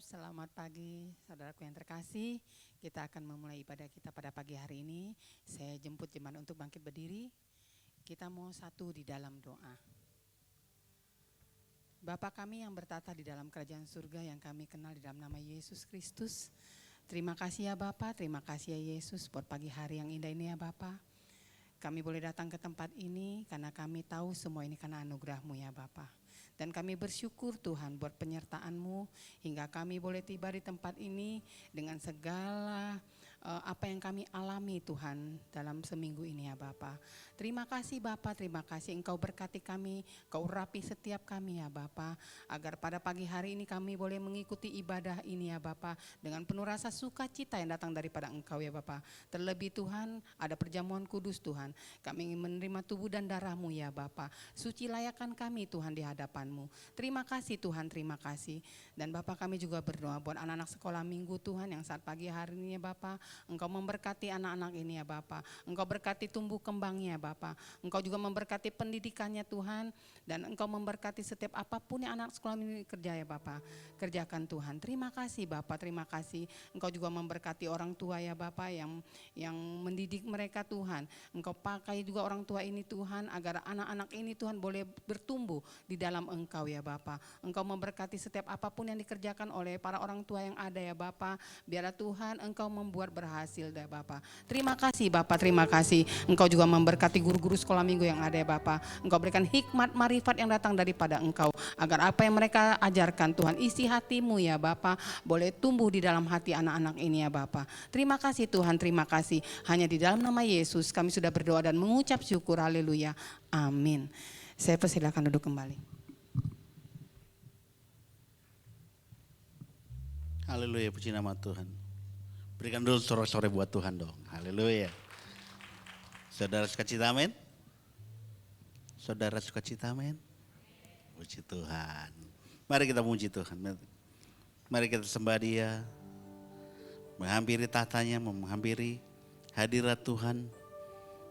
Selamat pagi saudaraku yang terkasih. Kita akan memulai ibadah kita pada pagi hari ini. Saya jemput jemaat untuk bangkit berdiri. Kita mau satu di dalam doa. Bapa kami yang bertata di dalam kerajaan surga yang kami kenal di dalam nama Yesus Kristus. Terima kasih ya Bapa, terima kasih ya Yesus buat pagi hari yang indah ini ya Bapa. Kami boleh datang ke tempat ini karena kami tahu semua ini karena anugerah-Mu ya Bapa. Dan kami bersyukur Tuhan buat penyertaan-Mu hingga kami boleh tiba di tempat ini dengan segala apa yang kami alami Tuhan dalam seminggu ini ya Bapa. Terima kasih Bapa, terima kasih Engkau berkati kami, Kau urapi setiap kami ya Bapa. Agar pada pagi hari ini kami boleh mengikuti ibadah ini ya Bapa dengan penuh rasa sukacita yang datang daripada Engkau ya Bapa. Terlebih Tuhan ada perjamuan kudus Tuhan. Kami ingin menerima tubuh dan darah-Mu ya Bapa. Suci layakkan kami Tuhan di hadapan-Mu. Terima kasih Tuhan, terima kasih. Dan Bapa kami juga berdoa buat anak-anak sekolah minggu Tuhan yang saat pagi hari ini ya Bapa. Engkau memberkati anak-anak ini ya Bapa. Engkau berkati tumbuh kembangnya ya Bapa. Engkau juga memberkati pendidikannya Tuhan. Dan Engkau memberkati setiap apapun yang anak sekolah ini kerja ya Bapa. Kerjakan Tuhan. Terima kasih Bapa, terima kasih. Engkau juga memberkati orang tua ya Bapa yang mendidik mereka Tuhan. Engkau pakai juga orang tua ini Tuhan agar anak-anak ini Tuhan boleh bertumbuh di dalam Engkau ya Bapa. Engkau memberkati setiap apapun yang dikerjakan oleh para orang tua yang ada ya Bapa. Biarlah Tuhan Engkau membuat berhasil ya Bapa. Terima kasih Bapa, terima kasih. Engkau juga memberkati guru-guru sekolah minggu yang ada ya Bapa. Engkau berikan hikmat marifat yang datang daripada Engkau agar apa yang mereka ajarkan Tuhan isi hati-Mu ya Bapa boleh tumbuh di dalam hati anak-anak ini ya Bapa. Terima kasih Tuhan, terima kasih. Hanya di dalam nama Yesus kami sudah berdoa dan mengucap syukur. Haleluya. Amin. Saya persilakan duduk kembali. Haleluya, puji nama Tuhan. Berikan dulu sorak-sorai buat Tuhan dong. Haleluya. Saudara sukacita amin? Saudara sukacita amin? Puji Tuhan. Mari kita puji Tuhan. Mari kita sembah Dia. Menghampiri tahtanya, menghampiri hadirat Tuhan.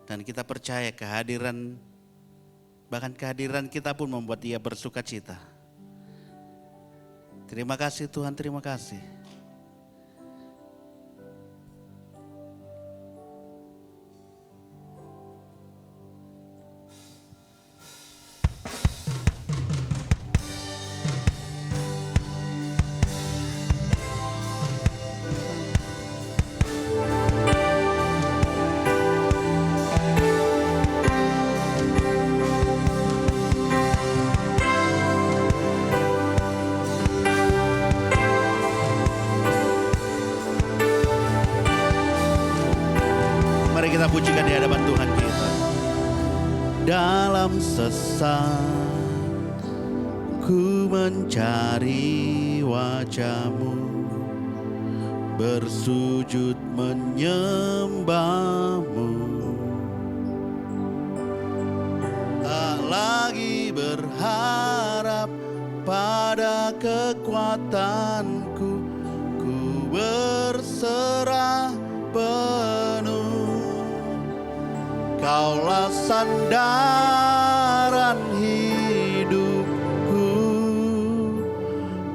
Dan kita percaya kehadiran, bahkan kehadiran kita pun membuat Dia bersukacita. Terima kasih Tuhan, terima kasih. Kita pujikan di hadapan Tuhan kita. Dalam sesat ku mencari wajah-Mu, bersujud menyembah-Mu. Tak lagi berharap pada kekuatanku, ku berserah penuh. Kaulah sandaran hidupku,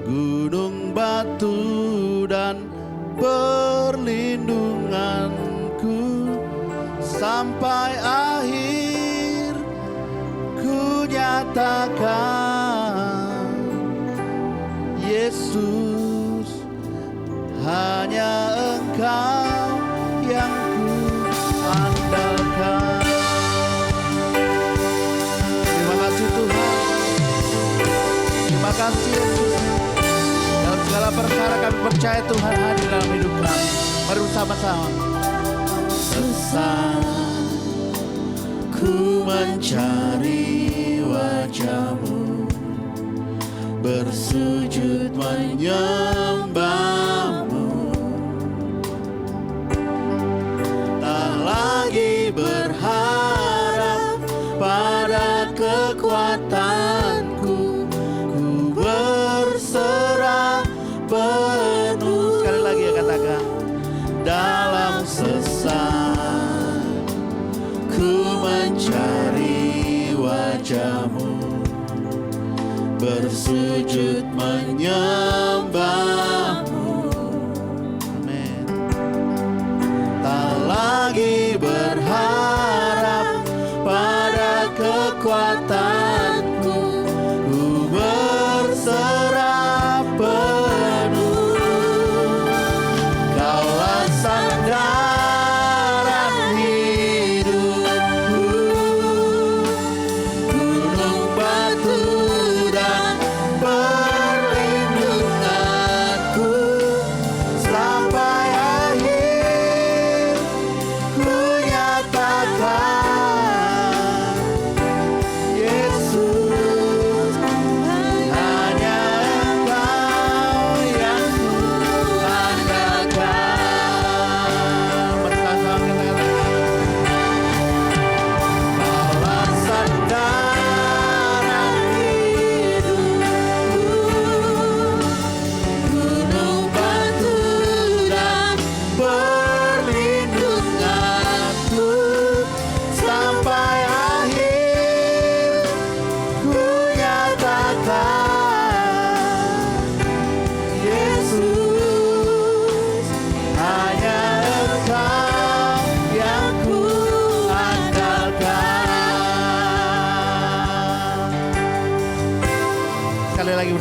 gunung batu dan perlindunganku. Sampai akhir ku nyatakan, Yesus hanya Engkau yang ku andalkan. Terima kasih Tuhan. Terima kasih Yesus. Dalam segala perkara kami percaya Tuhan hadir dalam hidup kami. Mari bersama-sama. Sesat ku mencari wajah-Mu, bersujud menyembah-Mu. Tak lagi berharap pada kekuatanku, ku berserah penuh. Sekali lagi ya katakan. Dalam sesat ku mencari wajah-Mu, bersujud menyembah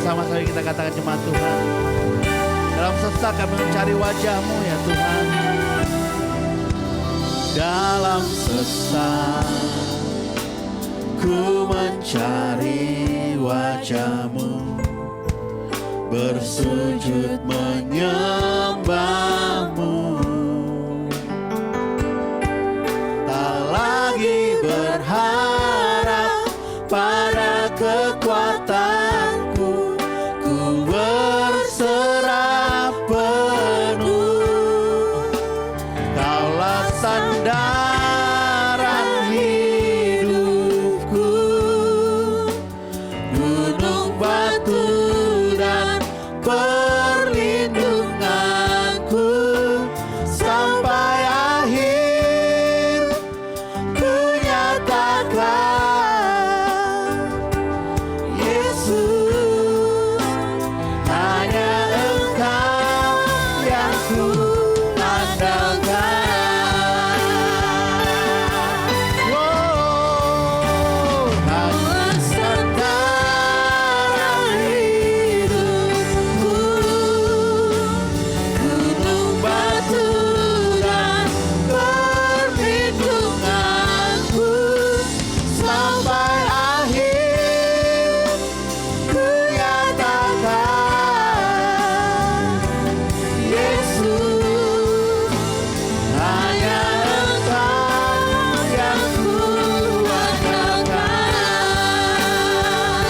bersama-sama kita katakan jemaat Tuhan. Dalam sesak kami mencari wajah-Mu ya Tuhan. Dalam sesak ku mencari wajah-Mu, bersujud menyembah-Mu. Tak lagi berharap pada kekuatanku, ku berserah penuh. Kaulah sandaran hidupku, gunung batu dan perlindunganku. Sampai akhir ku nyatakan, Yesus, hanya Engkau yang ku andalkan. Oh, Kaulah sandaran hidupku, gunung batu dan perlindunganku. Sampai akhir ku nyatakan, Yesus, hanya Engkau yang ku andalkan. Oh, Kaulah sandaran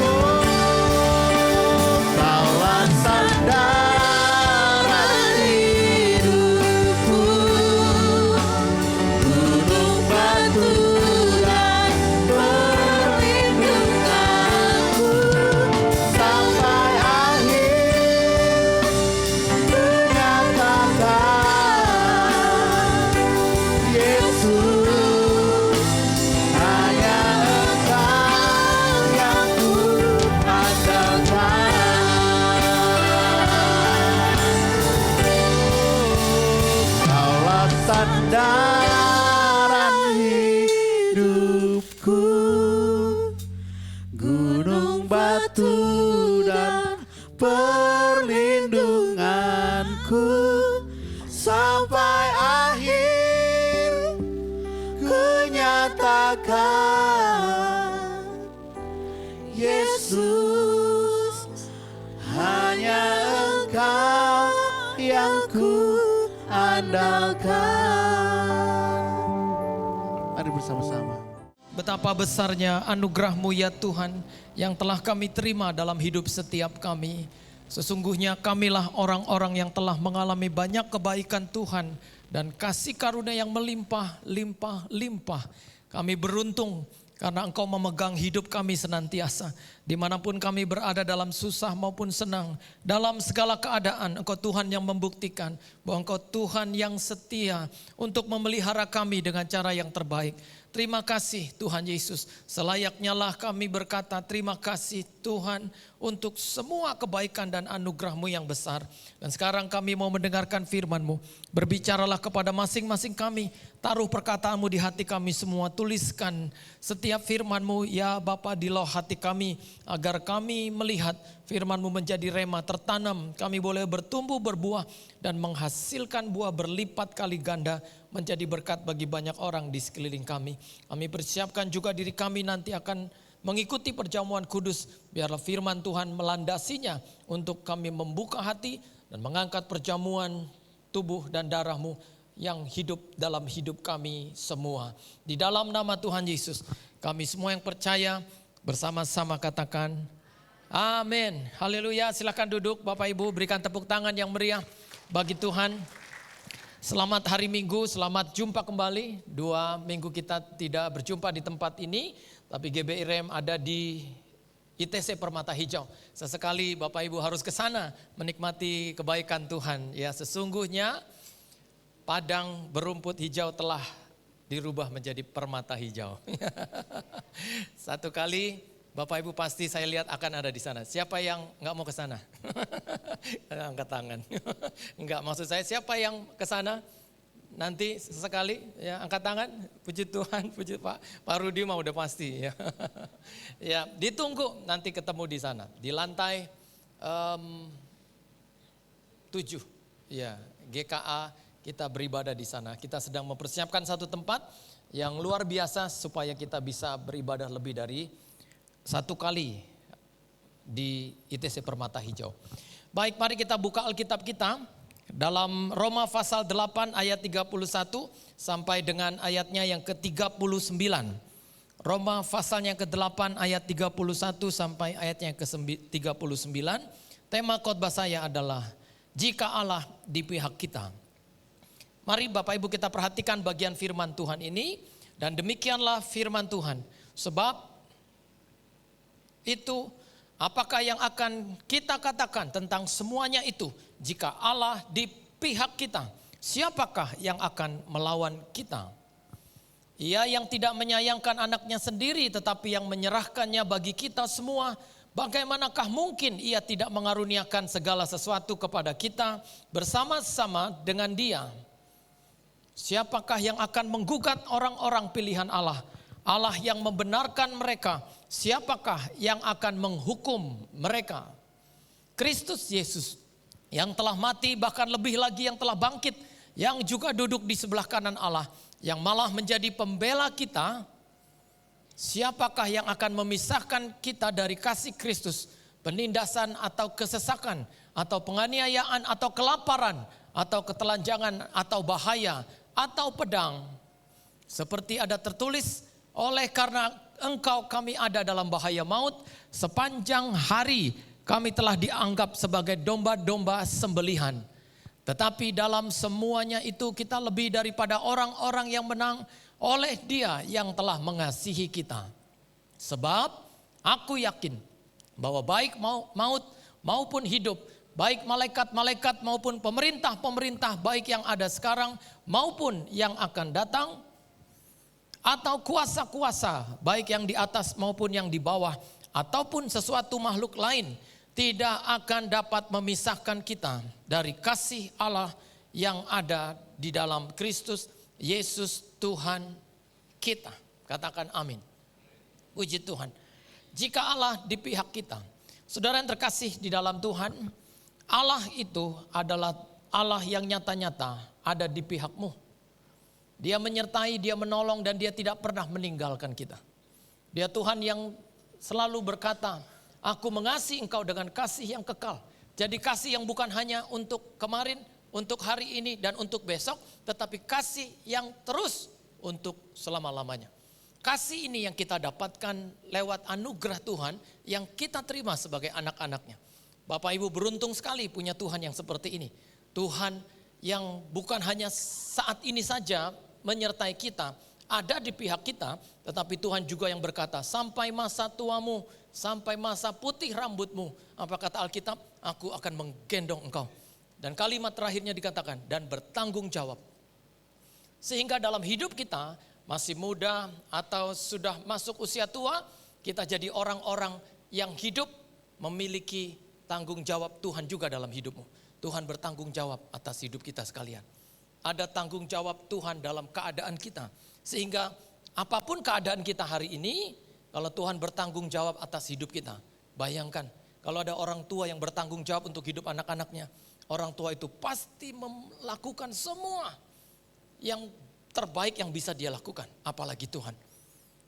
hidupku, gunung batu dan perlindunganku. Sampai akhir ku nyatakan, Yesus, hanya Engkau yang ku andalkan. Kaulah sandaran hidupku, gunung batu dan perlindunganku. Sampai akhir ku nyatakan, Yesus, hanya Engkau yang ku andalkan. Mari bersama-sama. Betapa besarnya anugerah-Mu ya Tuhan yang telah kami terima dalam hidup setiap kami. Sesungguhnya kamilah orang-orang yang telah mengalami banyak kebaikan Tuhan dan kasih karunia yang melimpah, limpah, limpah. Kami beruntung karena Engkau memegang hidup kami senantiasa. Dimanapun kami berada dalam susah maupun senang, dalam segala keadaan Engkau Tuhan yang membuktikan bahwa Engkau Tuhan yang setia untuk memelihara kami dengan cara yang terbaik. Terima kasih Tuhan Yesus, selayaknya lah kami berkata terima kasih Tuhan untuk semua kebaikan dan anugerah-Mu yang besar. Dan sekarang kami mau mendengarkan firman-Mu. Berbicaralah kepada masing-masing kami, taruh perkataan-Mu di hati kami semua. Tuliskan setiap firman-Mu ya Bapa di loh hati kami, agar kami melihat firman-Mu menjadi rema tertanam. Kami boleh bertumbuh berbuah dan menghasilkan buah berlipat kali ganda, menjadi berkat bagi banyak orang di sekeliling kami. Kami persiapkan juga diri kami nanti akan mengikuti perjamuan kudus. Biarlah firman Tuhan melandasinya untuk kami membuka hati dan mengangkat perjamuan tubuh dan darah-Mu yang hidup dalam hidup kami semua. Di dalam nama Tuhan Yesus, kami semua yang percaya bersama-sama katakan amin. Haleluya. Silakan duduk Bapak Ibu, berikan tepuk tangan yang meriah bagi Tuhan. Selamat hari Minggu, selamat jumpa kembali. 2 minggu kita tidak berjumpa di tempat ini, tapi GBI Rem ada di ITC Permata Hijau. Sesekali Bapak Ibu harus ke sana menikmati kebaikan Tuhan. Ya, sesungguhnya padang berumput hijau telah dirubah menjadi permata hijau. Satu kali Bapak Ibu pasti saya lihat akan ada di sana. Siapa yang nggak mau ke sana? Angkat tangan. Enggak, maksud saya siapa yang ke sana? nanti sesekali ya, angkat tangan, puji Tuhan, puji Pak Rudi mah udah pasti ya. Ya, ditunggu nanti ketemu di sana di lantai 7 ya, GKA kita beribadah di sana. Kita sedang mempersiapkan satu tempat yang luar biasa supaya kita bisa beribadah lebih dari satu kali di ITC Permata Hijau. Baik, mari kita buka Alkitab kita dalam Roma pasal 8 ayat 31 sampai dengan ayatnya yang ke-39. Roma pasalnya ke-8 ayat 31 sampai ayatnya ke-39. Tema khotbah saya adalah jika Allah di pihak kita. Mari Bapak Ibu kita perhatikan bagian firman Tuhan ini. Dan demikianlah firman Tuhan. Sebab itu apakah yang akan kita katakan tentang semuanya itu? Jika Allah di pihak kita, siapakah yang akan melawan kita? Ia yang tidak menyayangkan anaknya sendiri tetapi yang menyerahkannya bagi kita semua. Bagaimanakah mungkin ia tidak mengaruniakan segala sesuatu kepada kita bersama-sama dengan dia? Siapakah yang akan menggugat orang-orang pilihan Allah? Allah yang membenarkan mereka. Siapakah yang akan menghukum mereka? Kristus Yesus yang telah mati, bahkan lebih lagi yang telah bangkit, yang juga duduk di sebelah kanan Allah, yang malah menjadi pembela kita. Siapakah yang akan memisahkan kita dari kasih Kristus? Penindasan atau kesesakan, atau penganiayaan, atau kelaparan, atau ketelanjangan, atau bahaya, atau pedang. Seperti ada tertulis, oleh karena engkau kami ada dalam bahaya maut, sepanjang hari kami telah dianggap sebagai domba-domba sembelihan. Tetapi dalam semuanya itu kita lebih daripada orang-orang yang menang oleh Dia yang telah mengasihi kita. Sebab aku yakin bahwa baik maut maupun hidup, baik malaikat-malaikat maupun pemerintah-pemerintah, baik yang ada sekarang maupun yang akan datang, atau kuasa-kuasa, baik yang di atas maupun yang di bawah, ataupun sesuatu makhluk lain, tidak akan dapat memisahkan kita dari kasih Allah yang ada di dalam Kristus Yesus Tuhan kita. Katakan amin. Puji Tuhan. Jika Allah di pihak kita, saudara yang terkasih di dalam Tuhan, Allah itu adalah Allah yang nyata-nyata ada di pihakmu. Dia menyertai, Dia menolong, dan Dia tidak pernah meninggalkan kita. Dia Tuhan yang selalu berkata, aku mengasihi engkau dengan kasih yang kekal. Jadi kasih yang bukan hanya untuk kemarin, untuk hari ini, dan untuk besok, tetapi kasih yang terus untuk selama-lamanya. Kasih ini yang kita dapatkan lewat anugerah Tuhan yang kita terima sebagai anak-anaknya. Bapak Ibu beruntung sekali punya Tuhan yang seperti ini. Tuhan yang bukan hanya saat ini saja menyertai kita, ada di pihak kita, tetapi Tuhan juga yang berkata, sampai masa tuamu, sampai masa putih rambutmu, apa kata Alkitab? Aku akan menggendong engkau. Dan kalimat terakhirnya dikatakan, dan bertanggung jawab. Sehingga dalam hidup kita, masih muda atau sudah masuk usia tua, kita jadi orang-orang yang hidup memiliki tanggung jawab Tuhan juga dalam hidupmu. Tuhan bertanggung jawab atas hidup kita sekalian. Ada tanggung jawab Tuhan dalam keadaan kita. Sehingga apapun keadaan kita hari ini, kalau Tuhan bertanggung jawab atas hidup kita. Bayangkan kalau ada orang tua yang bertanggung jawab untuk hidup anak-anaknya. Orang tua itu pasti melakukan semua yang terbaik yang bisa dia lakukan, apalagi Tuhan.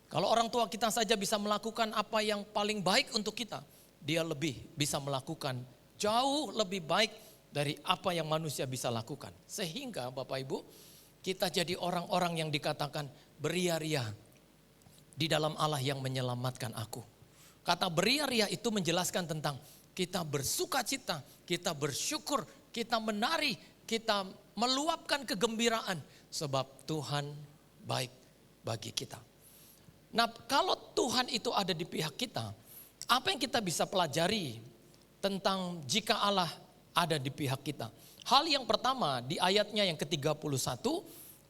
Kalau orang tua kita saja bisa melakukan apa yang paling baik untuk kita, dia lebih bisa melakukan jauh lebih baik dari apa yang manusia bisa lakukan. Sehingga Bapak Ibu, kita jadi orang-orang yang dikatakan beria-ria di dalam Allah yang menyelamatkan aku. Kata beria-ria itu menjelaskan tentang kita bersuka cita, kita bersyukur, kita menari, kita meluapkan kegembiraan. Sebab Tuhan baik bagi kita. Nah, kalau Tuhan itu ada di pihak kita, apa yang kita bisa pelajari tentang jika Allah ada di pihak kita? Hal yang pertama di ayatnya yang ke-31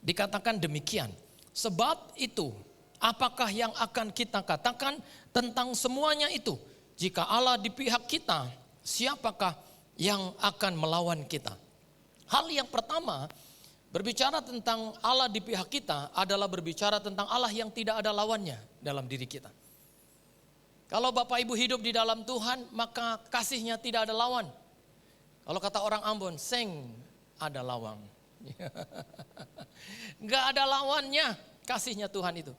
dikatakan demikian. Sebab itu, apakah yang akan kita katakan tentang semuanya itu? Jika Allah di pihak kita, siapakah yang akan melawan kita? Hal yang pertama, Berbicara tentang Allah di pihak kita adalah berbicara tentang Allah yang tidak ada lawannya dalam diri kita. Kalau Bapak Ibu hidup di dalam Tuhan, maka kasihnya tidak ada lawan. Kalau kata orang Ambon, seng ada lawang. Gak ada lawannya kasihnya Tuhan itu.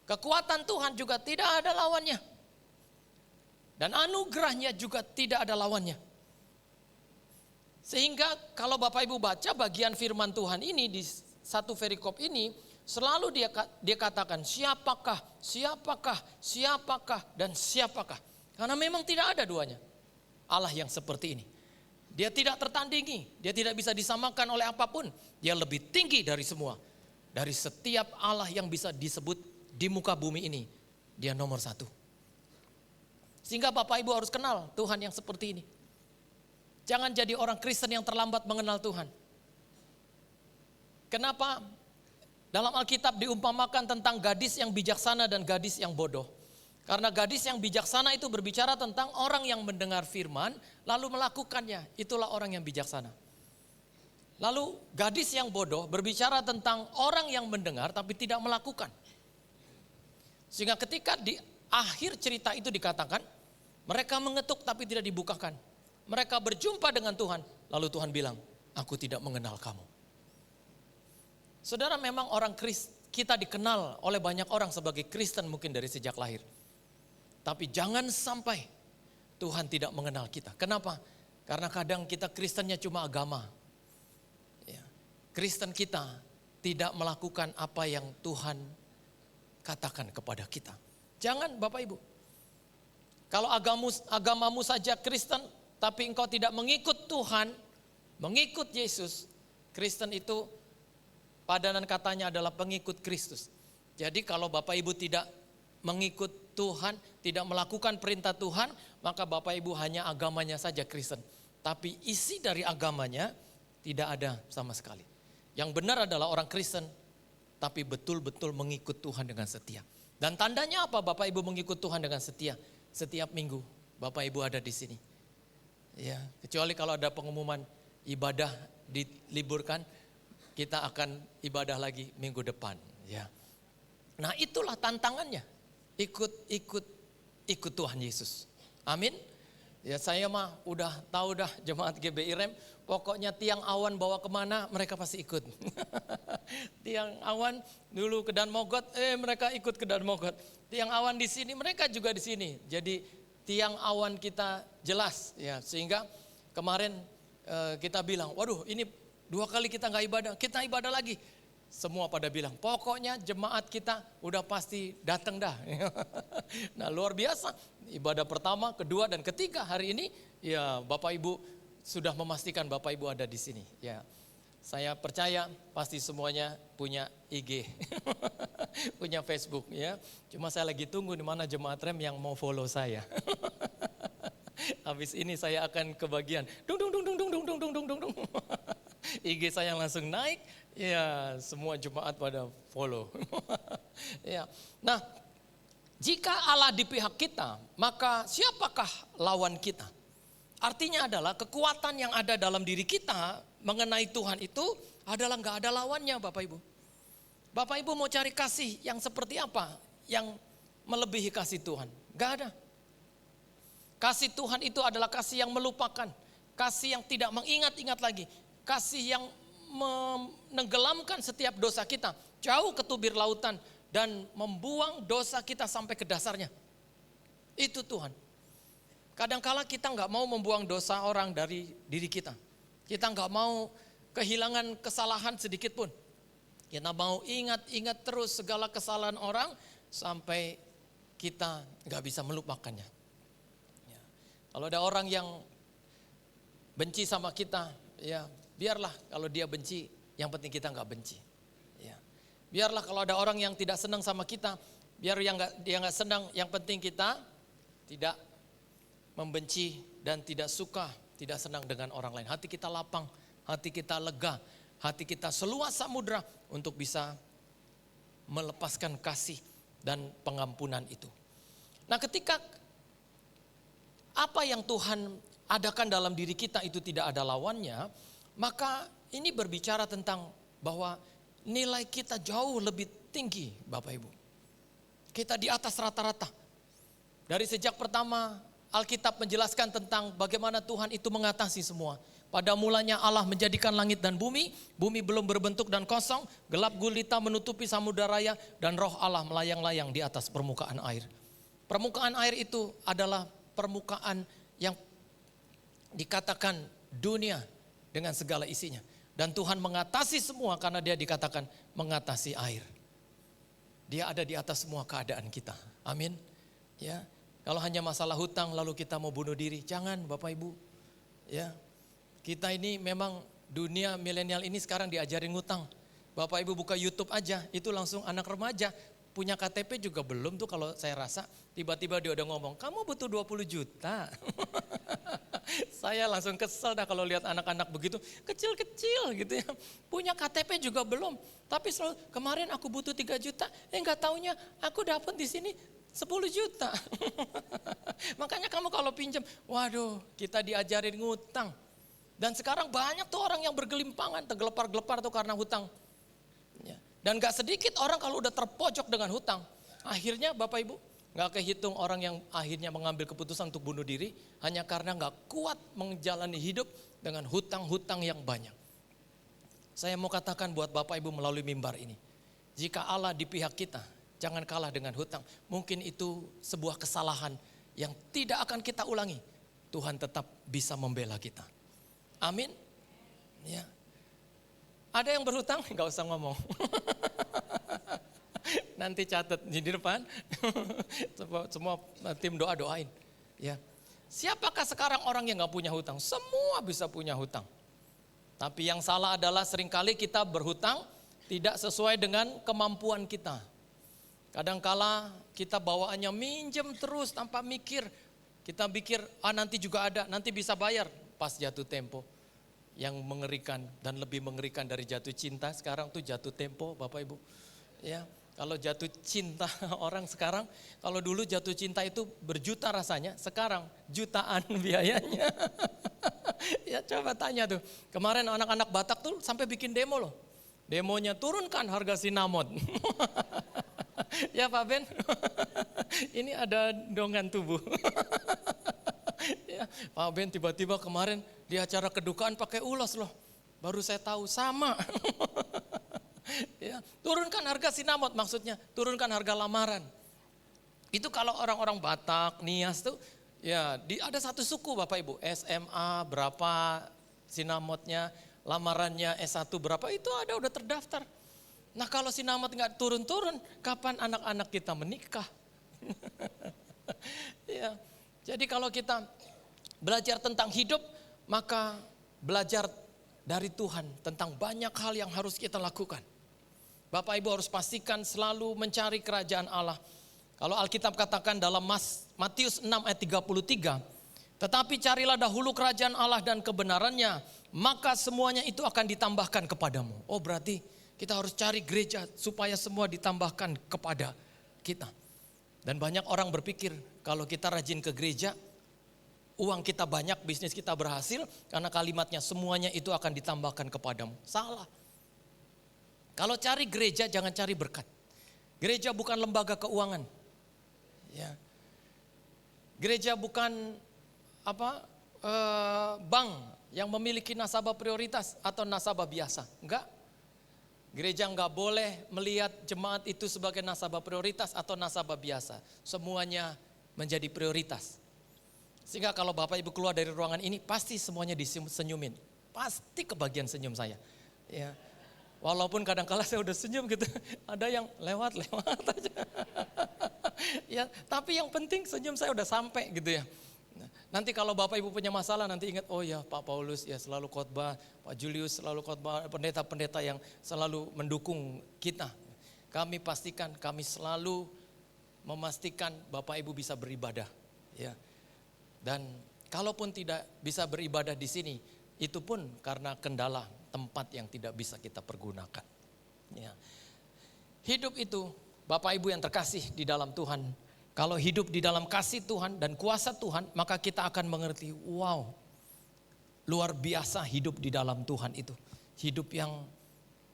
Kekuatan Tuhan juga tidak ada lawannya. Dan anugerahnya juga tidak ada lawannya. Sehingga kalau Bapak Ibu baca bagian firman Tuhan ini di satu perikop ini, selalu dia katakan siapakah, siapakah, siapakah, dan siapakah. Karena memang tidak ada duanya Allah yang seperti ini. Dia tidak tertandingi, dia tidak bisa disamakan oleh apapun. Dia lebih tinggi dari semua. Dari setiap Allah yang bisa disebut di muka bumi ini, dia nomor satu. Sehingga Bapak Ibu harus kenal Tuhan yang seperti ini. Jangan jadi orang Kristen yang terlambat mengenal Tuhan. Kenapa? Dalam Alkitab diumpamakan tentang gadis yang bijaksana dan gadis yang bodoh. Karena gadis yang bijaksana itu berbicara tentang orang yang mendengar firman lalu melakukannya. Itulah orang yang bijaksana. Lalu gadis yang bodoh berbicara tentang orang yang mendengar tapi tidak melakukan. Sehingga ketika di akhir cerita itu dikatakan, mereka mengetuk tapi tidak dibukakan. Mereka berjumpa dengan Tuhan, lalu Tuhan bilang, aku tidak mengenal kamu. Saudara, memang orang kita dikenal oleh banyak orang sebagai Kristen mungkin dari sejak lahir. Tapi jangan sampai Tuhan tidak mengenal kita. Kenapa? Karena kadang kita Kristennya cuma agama. Ya. Kristen kita tidak melakukan apa yang Tuhan katakan kepada kita. Jangan Bapak Ibu. Kalau agamamu saja Kristen, tapi engkau tidak mengikut Tuhan, mengikut Yesus, Kristen itu padanan katanya adalah pengikut Kristus. Jadi kalau Bapak Ibu tidak mengikut Tuhan, tidak melakukan perintah Tuhan, maka Bapak Ibu hanya agamanya saja Kristen. Tapi isi dari agamanya tidak ada sama sekali. Yang benar adalah orang Kristen, tapi betul-betul mengikut Tuhan dengan setia. Dan tandanya apa Bapak Ibu mengikut Tuhan dengan setia? Setiap minggu Bapak Ibu ada di sini. Ya, kecuali kalau ada pengumuman ibadah diliburkan, kita akan ibadah lagi minggu depan. Ya, nah itulah tantangannya, ikut Tuhan Yesus. Amin. Ya saya mah udah tahu dah jemaat GBI Rem, pokoknya tiang awan bawa kemana mereka pasti ikut. Tiang awan dulu ke Dan Mogot, mereka ikut ke Dan Mogot. Tiang awan di sini, mereka juga di sini. Jadi tiang awan kita jelas ya, sehingga kemarin kita bilang, waduh ini 2 kali kita nggak ibadah, kita ibadah lagi. Semua pada bilang, pokoknya jemaat kita udah pasti datang dah. Nah luar biasa, ibadah pertama, kedua dan ketiga hari ini, ya Bapak Ibu sudah memastikan Bapak Ibu ada di sini. Ya, saya percaya pasti semuanya punya IG, punya Facebook ya. Cuma saya lagi tunggu di mana jemaat Rem yang mau follow saya. Habis ini saya akan kebagian, dung. IG saya langsung naik, ya semua jemaat pada follow. Ya, nah jika Allah di pihak kita, maka siapakah lawan kita? Artinya adalah kekuatan yang ada dalam diri kita mengenai Tuhan itu adalah gak ada lawannya Bapak Ibu. Bapak Ibu mau cari kasih yang seperti apa? Yang melebihi kasih Tuhan? Gak ada. Kasih Tuhan itu adalah kasih yang melupakan. Kasih yang tidak mengingat-ingat lagi. Kasih yang menenggelamkan setiap dosa kita jauh ke tubir lautan dan membuang dosa kita sampai ke dasarnya. Itu Tuhan. Kadangkala kita nggak mau membuang dosa orang dari diri kita. Kita nggak mau kehilangan kesalahan sedikit pun. Kita mau ingat-ingat terus segala kesalahan orang sampai kita nggak bisa melupakannya. Ya. Kalau ada orang yang benci sama kita, ya biarlah kalau dia benci, yang penting kita nggak benci. Ya. Biarlah kalau ada orang yang tidak senang sama kita, biar dia nggak senang, yang penting kita tidak membenci dan tidak suka, tidak senang dengan orang lain. Hati kita lapang, hati kita lega, hati kita seluas samudra untuk bisa melepaskan kasih dan pengampunan itu. Nah ketika apa yang Tuhan adakan dalam diri kita itu tidak ada lawannya, maka ini berbicara tentang bahwa nilai kita jauh lebih tinggi Bapak Ibu. Kita di atas rata-rata. Dari sejak pertama Alkitab menjelaskan tentang bagaimana Tuhan itu mengatasi semua. Pada mulanya Allah menjadikan langit dan bumi belum berbentuk dan kosong, gelap gulita menutupi samudera raya, dan roh Allah melayang-layang di atas permukaan air. Permukaan air itu adalah permukaan yang dikatakan dunia dengan segala isinya. Dan Tuhan mengatasi semua karena dia dikatakan mengatasi air. Dia ada di atas semua keadaan kita. Amin. Ya, kalau hanya masalah hutang lalu kita mau bunuh diri, jangan Bapak Ibu. Ya, kita ini memang dunia milenial ini sekarang diajarin ngutang. Bapak Ibu buka YouTube aja, itu langsung anak remaja. Punya KTP juga belum tuh kalau saya rasa. Tiba-tiba dia udah ngomong, kamu butuh 20 juta. Saya langsung kesel dah kalau lihat anak-anak begitu. Kecil-kecil gitu ya. Punya KTP juga belum. Tapi selalu, kemarin aku butuh 3 juta. Enggak taunya aku dapat di sini 10 juta. Makanya kamu kalau pinjam, waduh kita diajarin ngutang. Dan sekarang banyak tuh orang yang bergelimpangan, tergelepar-gelepar tuh karena hutang. Ya. Dan gak sedikit orang kalau udah terpojok dengan hutang. Akhirnya Bapak Ibu, gak kehitung orang yang akhirnya mengambil keputusan untuk bunuh diri. Hanya karena gak kuat menjalani hidup dengan hutang-hutang yang banyak. Saya mau katakan buat Bapak Ibu melalui mimbar ini. Jika Allah di pihak kita, jangan kalah dengan hutang. Mungkin itu sebuah kesalahan yang tidak akan kita ulangi. Tuhan tetap bisa membela kita. Amin. Ya. Ada yang berhutang? Gak usah ngomong. Nanti catat di depan. Semua tim doain. Ya. Siapakah sekarang orang yang gak punya hutang? Semua bisa punya hutang. Tapi yang salah adalah seringkali kita berhutang tidak sesuai dengan kemampuan kita. Kadangkala kita bawaannya minjem terus tanpa mikir. Kita pikir nanti juga ada, nanti bisa bayar. Pas jatuh tempo. Yang mengerikan dan lebih mengerikan dari jatuh cinta sekarang tuh jatuh tempo Bapak Ibu. Ya, kalau jatuh cinta orang sekarang, kalau dulu jatuh cinta itu berjuta rasanya, sekarang jutaan biayanya. Ya coba tanya tuh, kemarin anak-anak Batak tuh sampai bikin demo loh. Demonya turunkan harga sinamot. Ya Pak Ben, ini ada dongan tubuh. Ya, Pak Ben tiba-tiba kemarin di acara kedukaan pakai ulos loh. Baru saya tahu sama. Ya, turunkan harga sinamot maksudnya, turunkan harga lamaran. Itu kalau orang-orang Batak, Nias tuh, ya ada satu suku Bapak Ibu, SMA berapa sinamotnya, lamarannya S1 berapa, itu ada udah terdaftar. Nah kalau sinamot nggak turun-turun, kapan anak-anak kita menikah? Ya, jadi kalau kita belajar tentang hidup, maka belajar dari Tuhan tentang banyak hal yang harus kita lakukan. Bapak Ibu harus pastikan selalu mencari kerajaan Allah. Kalau Alkitab katakan dalam Matius 6 ayat 33, tetapi carilah dahulu kerajaan Allah dan kebenarannya, maka semuanya itu akan ditambahkan kepadamu. Oh berarti kita harus cari gereja supaya semua ditambahkan kepada kita. Dan banyak orang berpikir kalau kita rajin ke gereja, uang kita banyak, bisnis kita berhasil, karena kalimatnya semuanya itu akan ditambahkan kepadamu. Salah. Kalau cari gereja jangan cari berkat. Gereja bukan lembaga keuangan. Ya. Gereja bukan bank yang memiliki nasabah prioritas atau nasabah biasa. Enggak. Gereja enggak boleh melihat jemaat itu sebagai nasabah prioritas atau nasabah biasa. Semuanya menjadi prioritas. Sehingga kalau Bapak Ibu keluar dari ruangan ini pasti semuanya disenyumin. Pasti kebagian senyum saya. Ya. Walaupun kadang-kala saya udah senyum gitu. Ada yang lewat-lewat aja. Ya, tapi yang penting senyum saya udah sampai gitu ya. Nanti kalau Bapak Ibu punya masalah nanti ingat, oh ya Pak Paulus ya selalu khotbah, Pak Julius selalu khotbah, pendeta-pendeta yang selalu mendukung kita. Kami pastikan, kami selalu memastikan Bapak Ibu bisa beribadah. Ya. Dan kalaupun tidak bisa beribadah di sini, itu pun karena kendala tempat yang tidak bisa kita pergunakan. Ya. Hidup itu, Bapak Ibu yang terkasih di dalam Tuhan, kalau hidup di dalam kasih Tuhan dan kuasa Tuhan, maka kita akan mengerti, wow, luar biasa hidup di dalam Tuhan itu. Hidup yang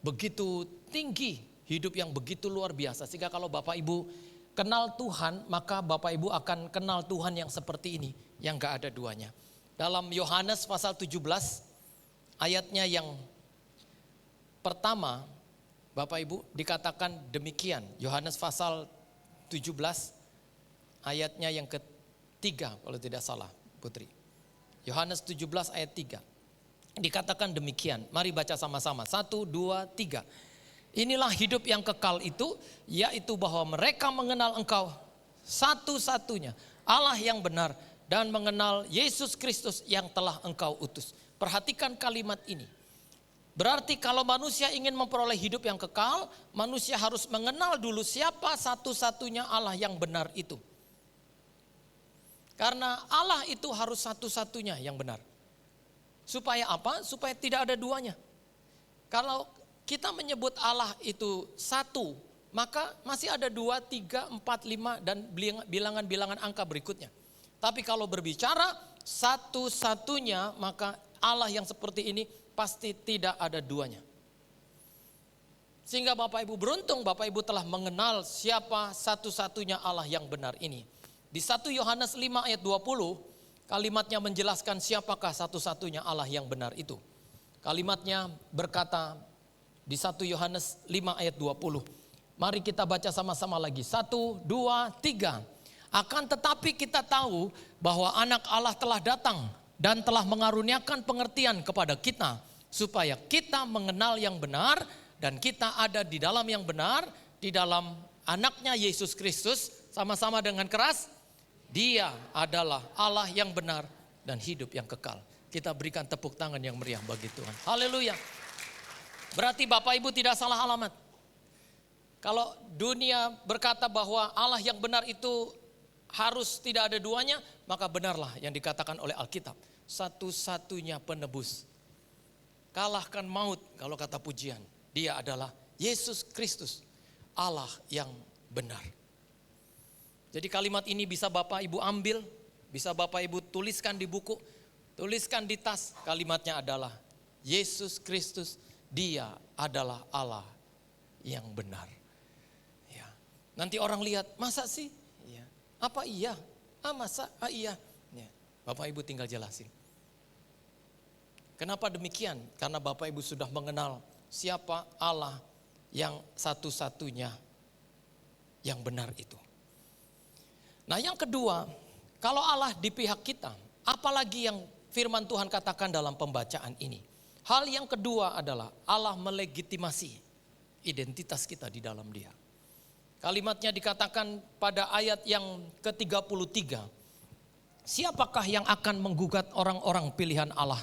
begitu tinggi, hidup yang begitu luar biasa. Sehingga kalau Bapak Ibu kenal Tuhan, maka Bapak Ibu akan kenal Tuhan yang seperti ini, yang gak ada duanya. Dalam Yohanes pasal 17, ayatnya yang pertama, Bapak Ibu dikatakan demikian. Yohanes pasal 17, ayatnya yang ketiga kalau tidak salah Putri. Yohanes 17 ayat 3. Dikatakan demikian. Mari baca sama-sama. 1, 2, 3. Inilah hidup yang kekal itu, yaitu bahwa mereka mengenal Engkau satu-satunya Allah yang benar, dan mengenal Yesus Kristus yang telah Engkau utus. Perhatikan kalimat ini. Berarti kalau manusia ingin memperoleh hidup yang kekal, manusia harus mengenal dulu siapa satu-satunya Allah yang benar itu. Karena Allah itu harus satu-satunya yang benar. Supaya apa? Supaya tidak ada duanya. Kalau kita menyebut Allah itu satu, maka masih ada 2, 3, 4, 5 dan bilangan-bilangan angka berikutnya. Tapi kalau berbicara satu-satunya, maka Allah yang seperti ini pasti tidak ada duanya. Sehingga Bapak Ibu beruntung, Bapak Ibu telah mengenal siapa satu-satunya Allah yang benar ini. Di 1 Yohanes 5 ayat 20, kalimatnya menjelaskan siapakah satu-satunya Allah yang benar itu. Kalimatnya berkata di 1 Yohanes 5 ayat 20. Mari kita baca sama-sama lagi. 1, 2, 3. Akan tetapi kita tahu bahwa anak Allah telah datang dan telah mengaruniakan pengertian kepada kita, supaya kita mengenal yang benar dan kita ada di dalam yang benar, di dalam anaknya Yesus Kristus. Sama-sama dengan keras. Dia adalah Allah yang benar dan hidup yang kekal. Kita berikan tepuk tangan yang meriah bagi Tuhan. Haleluya. Berarti Bapak Ibu tidak salah alamat. Kalau dunia berkata bahwa Allah yang benar itu harus tidak ada duanya, maka benarlah yang dikatakan oleh Alkitab. Satu-satunya penebus. Kalahkan maut kalau kata pujian. Dia adalah Yesus Kristus, Allah yang benar. Jadi kalimat ini bisa Bapak Ibu ambil, bisa Bapak Ibu tuliskan di buku, tuliskan di tas. Kalimatnya adalah Yesus Kristus, Dia adalah Allah yang benar. Ya. Nanti orang lihat, masa sih? Ya. Apa iya? Masa? Iya. Ya. Bapak Ibu tinggal jelasin. Kenapa demikian? Karena Bapak Ibu sudah mengenal siapa Allah yang satu-satunya yang benar itu. Nah yang kedua, kalau Allah di pihak kita, apalagi yang firman Tuhan katakan dalam pembacaan ini. Hal yang kedua adalah Allah melegitimasi identitas kita di dalam Dia. Kalimatnya dikatakan pada ayat yang ke-33. Siapakah yang akan menggugat orang-orang pilihan Allah?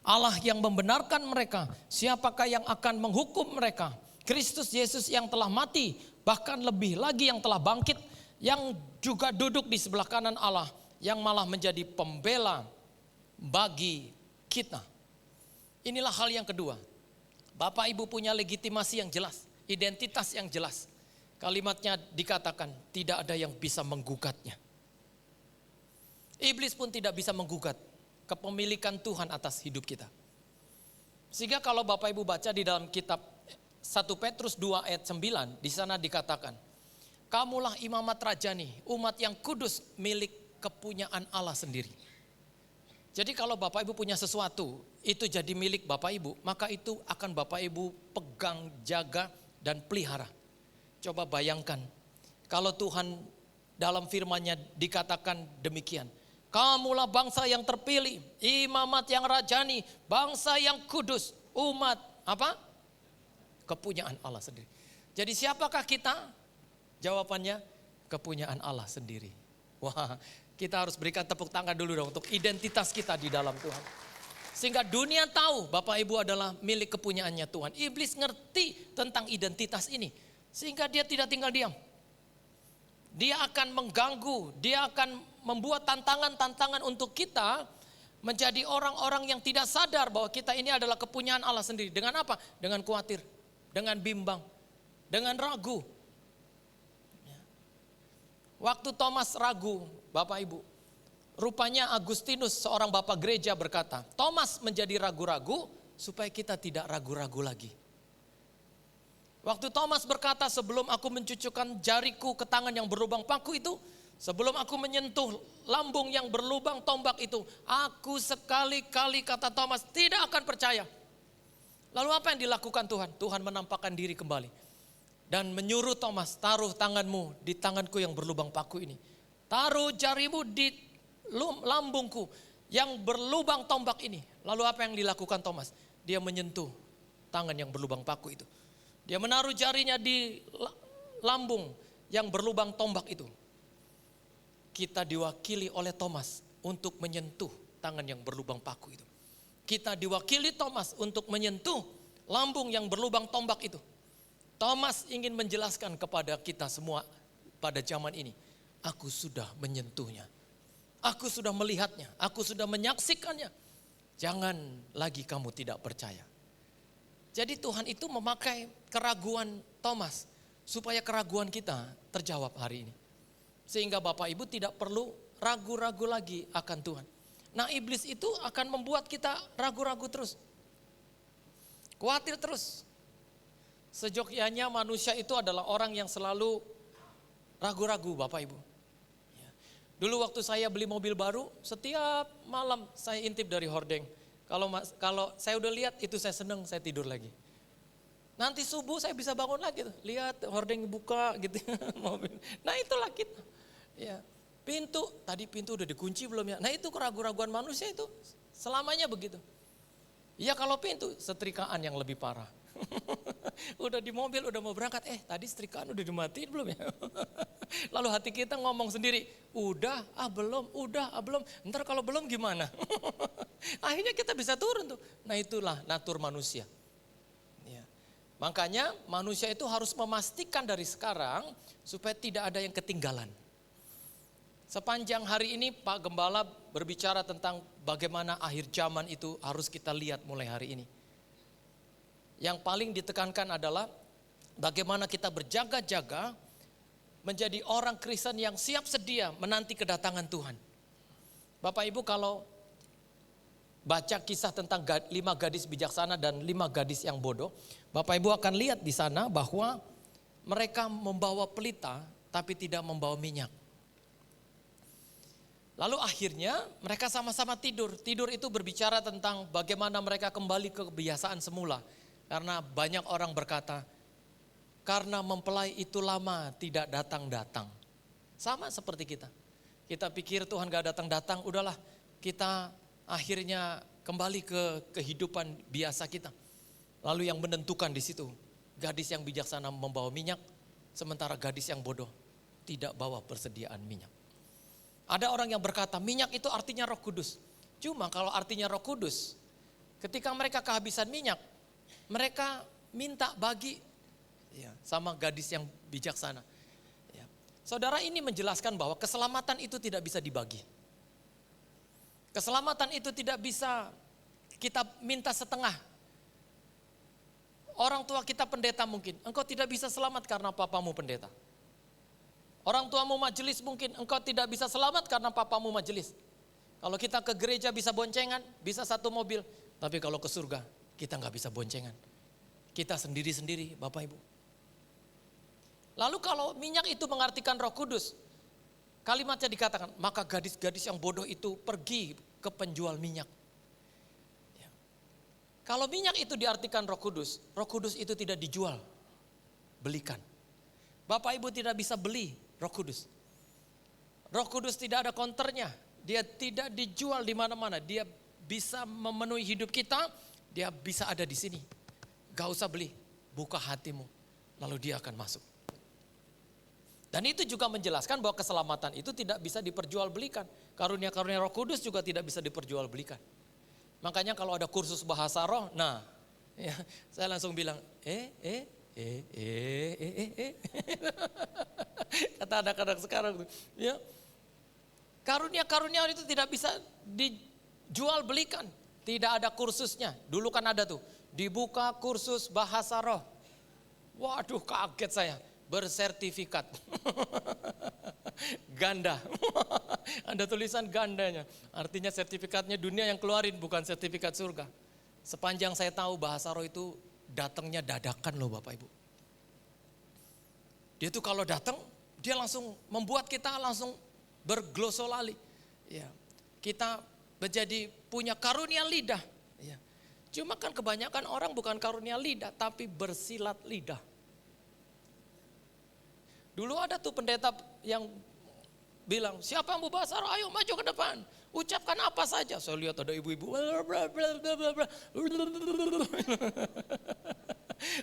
Allah yang membenarkan mereka. Siapakah yang akan menghukum mereka? Kristus Yesus yang telah mati, bahkan lebih lagi yang telah bangkit, yang juga duduk di sebelah kanan Allah, yang malah menjadi pembela bagi kita. Inilah hal yang kedua. Bapak Ibu punya legitimasi yang jelas, identitas yang jelas. Kalimatnya dikatakan tidak ada yang bisa menggugatnya. Iblis pun tidak bisa menggugat kepemilikan Tuhan atas hidup kita. Sehingga kalau Bapak Ibu baca di dalam kitab 1 Petrus 2 ayat 9, di sana dikatakan, kamulah imamat rajani, umat yang kudus milik kepunyaan Allah sendiri. Jadi kalau Bapak Ibu punya sesuatu, itu jadi milik Bapak Ibu, maka itu akan Bapak Ibu pegang, jaga, dan pelihara. Coba bayangkan, kalau Tuhan dalam firman-Nya dikatakan demikian. Kamulah bangsa yang terpilih, imamat yang rajani, bangsa yang kudus, umat apa? Kepunyaan Allah sendiri. Jadi siapakah kita? Jawabannya kepunyaan Allah sendiri. Wah, kita harus berikan tepuk tangan dulu dong untuk identitas kita di dalam Tuhan. Sehingga dunia tahu Bapak Ibu adalah milik kepunyaannya Tuhan. Iblis ngerti tentang identitas ini. Sehingga dia tidak tinggal diam. Dia akan mengganggu, dia akan membuat tantangan-tantangan untuk kita menjadi orang-orang yang tidak sadar bahwa kita ini adalah kepunyaan Allah sendiri. Dengan apa? Dengan khawatir, dengan bimbang, dengan ragu. Waktu Thomas ragu, Bapak Ibu, rupanya Agustinus seorang bapak gereja berkata, Thomas menjadi ragu-ragu supaya kita tidak ragu-ragu lagi. Waktu Thomas berkata, sebelum aku mencucukkan jariku ke tangan yang berlubang paku itu, sebelum aku menyentuh lambung yang berlubang tombak itu, aku sekali-kali, kata Thomas, tidak akan percaya. Lalu apa yang dilakukan Tuhan? Tuhan menampakkan diri kembali. Dan menyuruh Thomas, taruh tanganmu di tanganku yang berlubang paku ini. Taruh jarimu di lambungku yang berlubang tombak ini. Lalu apa yang dilakukan Thomas? Dia menyentuh tangan yang berlubang paku itu. Dia menaruh jarinya di lambung yang berlubang tombak itu. Kita diwakili oleh Thomas untuk menyentuh tangan yang berlubang paku itu. Kita diwakili Thomas untuk menyentuh lambung yang berlubang tombak itu. Thomas ingin menjelaskan kepada kita semua pada zaman ini, aku sudah menyentuhnya. Aku sudah melihatnya, aku sudah menyaksikannya. Jangan lagi kamu tidak percaya. Jadi Tuhan itu memakai keraguan Thomas supaya keraguan kita terjawab hari ini. Sehingga Bapak Ibu tidak perlu ragu-ragu lagi akan Tuhan. Nah, iblis itu akan membuat kita ragu-ragu terus. Khawatir terus. Sejogyanya manusia itu adalah orang yang selalu ragu-ragu, Bapak Ibu. Dulu waktu saya beli mobil baru, setiap malam saya intip dari hordeng. Kalau saya udah lihat itu saya seneng, saya tidur lagi. Nanti subuh saya bisa bangun lagi tuh, lihat hordeng buka gitu mobil. Nah itulah kita. Ya, tadi pintu udah dikunci belum ya? Nah itu keraguan-raguan manusia itu selamanya begitu. Ya kalau pintu, setrikaan yang lebih parah. Udah di mobil, udah mau berangkat, tadi setrikaan udah dimatiin belum ya? Lalu hati kita ngomong sendiri, belum, ntar kalau belum gimana? Akhirnya kita bisa turun tuh. Nah itulah natur manusia. Ya. Makanya manusia itu harus memastikan dari sekarang supaya tidak ada yang ketinggalan. Sepanjang hari ini Pak Gembala berbicara tentang bagaimana akhir zaman itu harus kita lihat mulai hari ini. Yang paling ditekankan adalah bagaimana kita berjaga-jaga menjadi orang Kristen yang siap sedia menanti kedatangan Tuhan. Bapak Ibu kalau baca kisah tentang 5 gadis bijaksana dan 5 gadis yang bodoh, Bapak Ibu akan lihat di sana bahwa mereka membawa pelita tapi tidak membawa minyak. Lalu akhirnya mereka sama-sama tidur. Tidur itu berbicara tentang bagaimana mereka kembali ke kebiasaan semula. Karena banyak orang berkata, karena mempelai itu lama tidak datang-datang. Sama seperti kita. Kita pikir Tuhan gak datang-datang, udahlah kita akhirnya kembali ke kehidupan biasa kita. Lalu yang menentukan di situ, gadis yang bijaksana membawa minyak, sementara gadis yang bodoh tidak bawa persediaan minyak. Ada orang yang berkata minyak itu artinya Roh Kudus. Cuma kalau artinya Roh Kudus, ketika mereka kehabisan minyak, mereka minta bagi sama gadis yang bijaksana. Ya. Saudara ini menjelaskan bahwa keselamatan itu tidak bisa dibagi. Keselamatan itu tidak bisa kita minta setengah. Orang tua kita pendeta mungkin, engkau tidak bisa selamat karena papamu pendeta. Orang tuamu majelis mungkin, engkau tidak bisa selamat karena papamu majelis. Kalau kita ke gereja bisa boncengan, bisa satu mobil. Tapi kalau ke surga, kita gak bisa boncengan. Kita sendiri-sendiri Bapak Ibu. Lalu kalau minyak itu mengartikan Roh Kudus, kalimatnya dikatakan, maka gadis-gadis yang bodoh itu pergi ke penjual minyak. Ya. Kalau minyak itu diartikan Roh Kudus itu tidak dijual, belikan. Bapak Ibu tidak bisa beli Roh Kudus. Roh Kudus tidak ada counternya, dia tidak dijual di mana-mana, dia bisa memenuhi hidup kita, dia bisa ada di sini. Gak usah beli, buka hatimu, lalu dia akan masuk. Dan itu juga menjelaskan bahwa keselamatan itu tidak bisa diperjualbelikan. Karunia-karunia Roh Kudus juga tidak bisa diperjualbelikan. Makanya kalau ada kursus bahasa roh, nah ya, saya langsung bilang, kata anak-anak sekarang tuh, ya. Karunia-karunia itu tidak bisa dijual belikan. Tidak ada kursusnya. Dulu kan ada tuh, dibuka kursus bahasa roh. Waduh, kaget saya. Bersertifikat. Ganda. Ada tulisan gandanya. Artinya sertifikatnya dunia yang keluarin, bukan sertifikat surga. Sepanjang saya tahu bahasa roh itu datangnya dadakan loh Bapak Ibu. Dia tuh kalau datang, dia langsung membuat kita langsung berglosolali. Ya, kita menjadi punya karunia lidah. Ya. Cuma kan kebanyakan orang bukan karunia lidah, tapi bersilat lidah. Dulu ada tuh pendeta yang bilang, siapa yang mau bahasa roh, ayo maju ke depan. Ucapkan apa saja. Saya lihat ada ibu-ibu.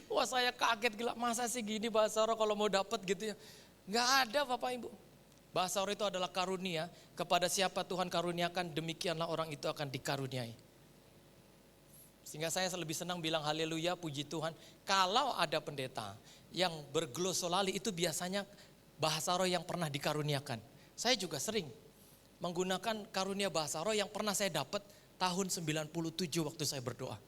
Wah, saya kaget gila, masa sih gini bahasa roh kalau mau dapat gitu ya. Enggak ada Bapak Ibu. Bahasa roh itu adalah karunia, kepada siapa Tuhan karuniakan demikianlah orang itu akan dikaruniai. Sehingga saya lebih senang bilang haleluya, puji Tuhan. Kalau ada pendeta yang berglosolali itu biasanya bahasa roh yang pernah dikaruniakan. Saya juga sering menggunakan karunia bahasa roh yang pernah saya dapat tahun 97 waktu saya berdoa.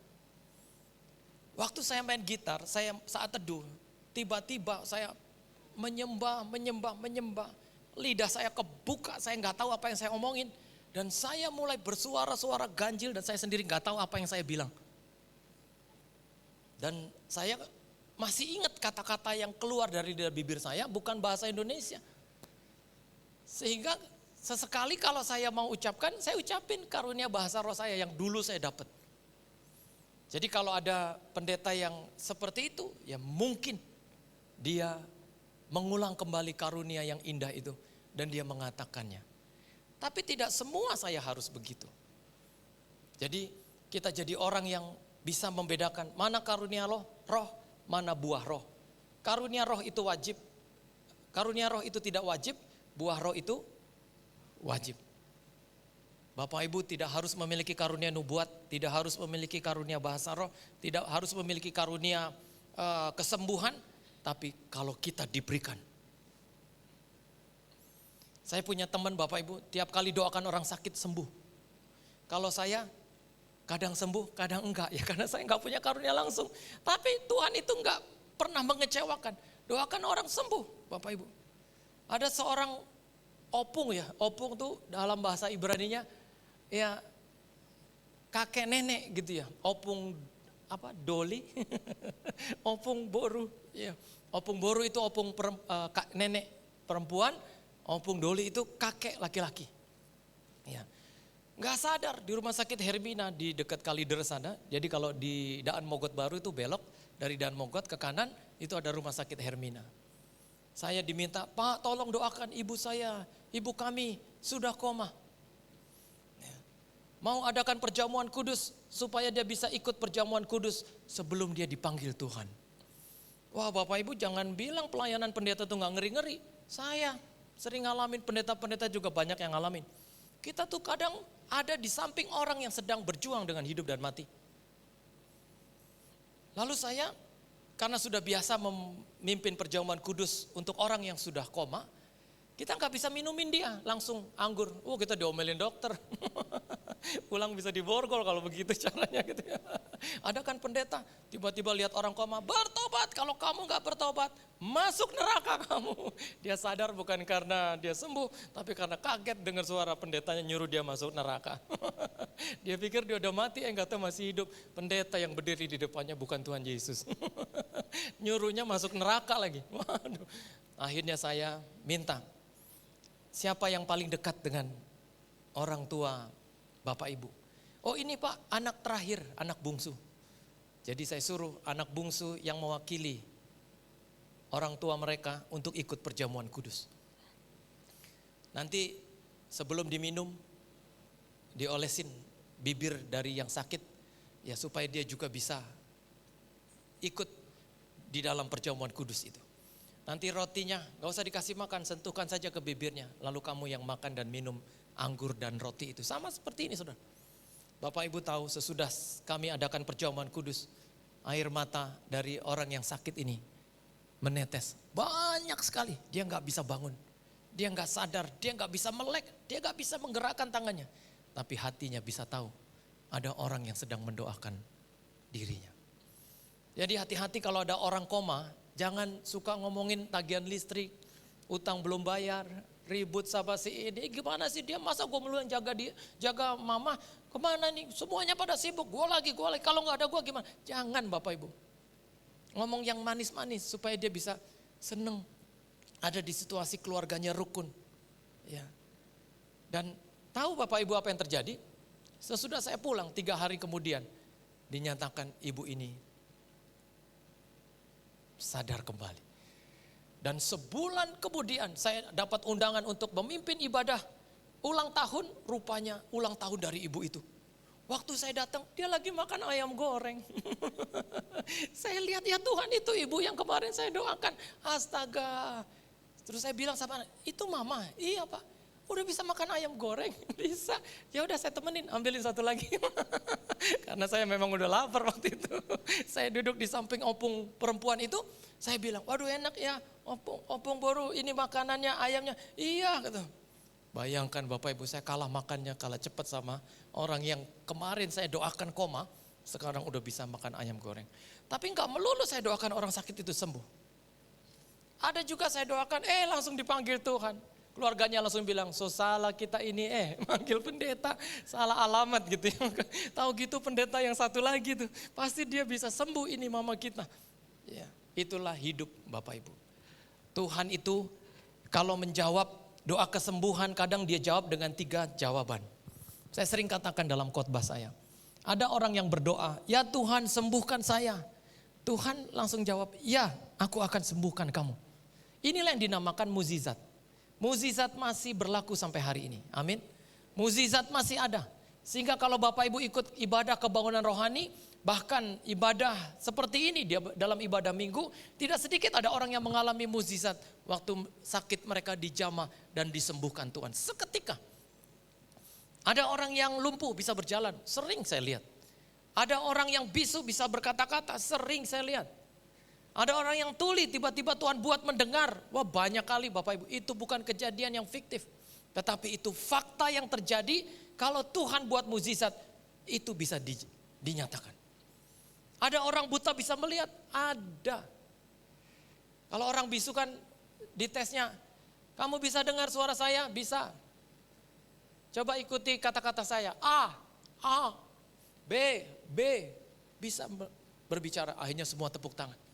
Waktu saya main gitar, saya saat teduh, tiba-tiba saya menyembah. Lidah saya kebuka, saya nggak tahu apa yang saya omongin. Dan saya mulai bersuara-suara ganjil dan saya sendiri nggak tahu apa yang saya bilang. Dan saya masih ingat kata-kata yang keluar dari bibir saya bukan bahasa Indonesia. Sehingga sesekali kalau saya mau ucapkan, saya ucapin karunia bahasa roh saya yang dulu saya dapat. Jadi kalau ada pendeta yang seperti itu, ya mungkin dia mengulang kembali karunia yang indah itu dan dia mengatakannya. Tapi tidak semua saya harus begitu. Jadi kita jadi orang yang bisa membedakan mana karunia roh, mana buah roh. Karunia roh itu wajib, karunia roh itu tidak wajib, buah roh itu wajib. Bapak Ibu tidak harus memiliki karunia nubuat, tidak harus memiliki karunia bahasa roh, tidak harus memiliki karunia kesembuhan, tapi kalau kita diberikan. Saya punya teman Bapak Ibu, tiap kali doakan orang sakit sembuh. Kalau saya kadang sembuh, kadang enggak, ya karena saya enggak punya karunia langsung. Tapi Tuhan itu enggak pernah mengecewakan, doakan orang sembuh Bapak Ibu. Ada seorang opung ya, opung tuh dalam bahasa Ibraninya ya kakek nenek gitu ya, opung apa doli, opung boru, ya opung boru itu opung nenek perempuan, opung doli itu kakek laki-laki, ya nggak sadar di rumah sakit Hermina di dekat Kalideres sana. Jadi kalau di Daan Mogot Baru itu belok dari Daan Mogot ke kanan itu ada rumah sakit Hermina. Saya diminta, Pak tolong doakan ibu saya, ibu kami sudah koma. Mau adakan perjamuan kudus supaya dia bisa ikut perjamuan kudus sebelum dia dipanggil Tuhan. Wah Bapak Ibu jangan bilang pelayanan pendeta itu gak ngeri-ngeri. Saya sering ngalamin, pendeta-pendeta juga banyak yang ngalamin. Kita tuh kadang ada di samping orang yang sedang berjuang dengan hidup dan mati. Lalu saya karena sudah biasa memimpin perjamuan kudus untuk orang yang sudah koma, kita gak bisa minumin dia langsung anggur. Kita diomelin dokter. Pulang bisa diborgol kalau begitu caranya gitu ya. Ada kan pendeta tiba-tiba lihat orang koma, bertobat, kalau kamu gak bertobat masuk neraka kamu. Dia sadar bukan karena dia sembuh, tapi karena kaget dengar suara pendetanya nyuruh dia masuk neraka. Dia pikir dia udah mati, gak tahu masih hidup. Pendeta yang berdiri di depannya bukan Tuhan Yesus. Nyuruhnya masuk neraka lagi. Waduh. Akhirnya saya minta, siapa yang paling dekat dengan orang tua Bapak Ibu? Oh ini Pak, anak terakhir, anak bungsu. Jadi saya suruh anak bungsu yang mewakili orang tua mereka untuk ikut perjamuan kudus. Nanti sebelum diminum, diolesin bibir dari yang sakit, ya supaya dia juga bisa ikut di dalam perjamuan kudus itu. Nanti rotinya gak usah dikasih makan, sentuhkan saja ke bibirnya. Lalu kamu yang makan dan minum anggur dan roti itu. Sama seperti ini saudara. Bapak Ibu tahu sesudah kami adakan perjamuan kudus, air mata dari orang yang sakit ini menetes. Banyak sekali, dia gak bisa bangun. Dia gak sadar, dia gak bisa melek, dia gak bisa menggerakkan tangannya. Tapi hatinya bisa tahu ada orang yang sedang mendoakan dirinya. Jadi hati-hati kalau ada orang koma, jangan suka ngomongin tagihan listrik, utang belum bayar, ribut sama si ini. Gimana sih dia, masa gue melulu yang jaga dia, jaga mama, kemana nih? Semuanya pada sibuk, gue lagi. Kalau nggak ada gue gimana? Jangan Bapak Ibu. Ngomong yang manis-manis supaya dia bisa seneng. ada di situasi keluarganya rukun. Ya. Dan tahu Bapak Ibu apa yang terjadi? Sesudah saya pulang 3 hari kemudian dinyatakan ibu ini sadar kembali. Dan sebulan kemudian saya dapat undangan untuk memimpin ibadah ulang tahun, rupanya ulang tahun dari ibu itu. Waktu saya datang, dia lagi makan ayam goreng. Saya lihat, ya Tuhan, itu ibu yang kemarin saya doakan. Astaga. Terus saya bilang sama anak, itu mama? Iya Pak. Udah bisa makan ayam goreng? Bisa. Ya udah saya temenin, ambilin satu lagi. Karena saya memang udah lapar waktu itu. Saya duduk di samping opung perempuan itu, saya bilang, waduh enak ya, opung boru, ini makanannya, ayamnya. Iya, gitu. Bayangkan Bapak Ibu, saya kalah makannya, kalah cepat sama orang yang kemarin saya doakan koma, sekarang udah bisa makan ayam goreng. Tapi enggak melulu saya doakan orang sakit itu sembuh. Ada juga saya doakan, langsung dipanggil Tuhan. Keluarganya langsung bilang, so salah kita ini, manggil pendeta, salah alamat gitu ya. Tahu gitu pendeta yang satu lagi tuh, pasti dia bisa sembuh ini mama kita. Ya, itulah hidup Bapak Ibu. Tuhan itu kalau menjawab doa kesembuhan, kadang dia jawab dengan 3 jawaban. Saya sering katakan dalam khotbah saya. Ada orang yang berdoa, ya Tuhan sembuhkan saya. Tuhan langsung jawab, ya aku akan sembuhkan kamu. Inilah yang dinamakan mukjizat. Mukjizat masih berlaku sampai hari ini. Amin. Mukjizat masih ada. Sehingga kalau Bapak Ibu ikut ibadah kebangunan rohani, bahkan ibadah seperti ini, dalam ibadah minggu, tidak sedikit ada orang yang mengalami mukjizat waktu sakit mereka dijamah dan disembuhkan Tuhan. Seketika. Ada orang yang lumpuh bisa berjalan, sering saya lihat. Ada orang yang bisu bisa berkata-kata, sering saya lihat. Ada orang yang tuli tiba-tiba Tuhan buat mendengar. Wah banyak kali Bapak Ibu, itu bukan kejadian yang fiktif. Tetapi itu fakta yang terjadi kalau Tuhan buat mukjizat, itu bisa dinyatakan. Ada orang buta bisa melihat? Ada. Kalau orang bisu kan ditesnya, kamu bisa dengar suara saya? Bisa. Coba ikuti kata-kata saya. A, B, bisa berbicara. Akhirnya semua tepuk tangan.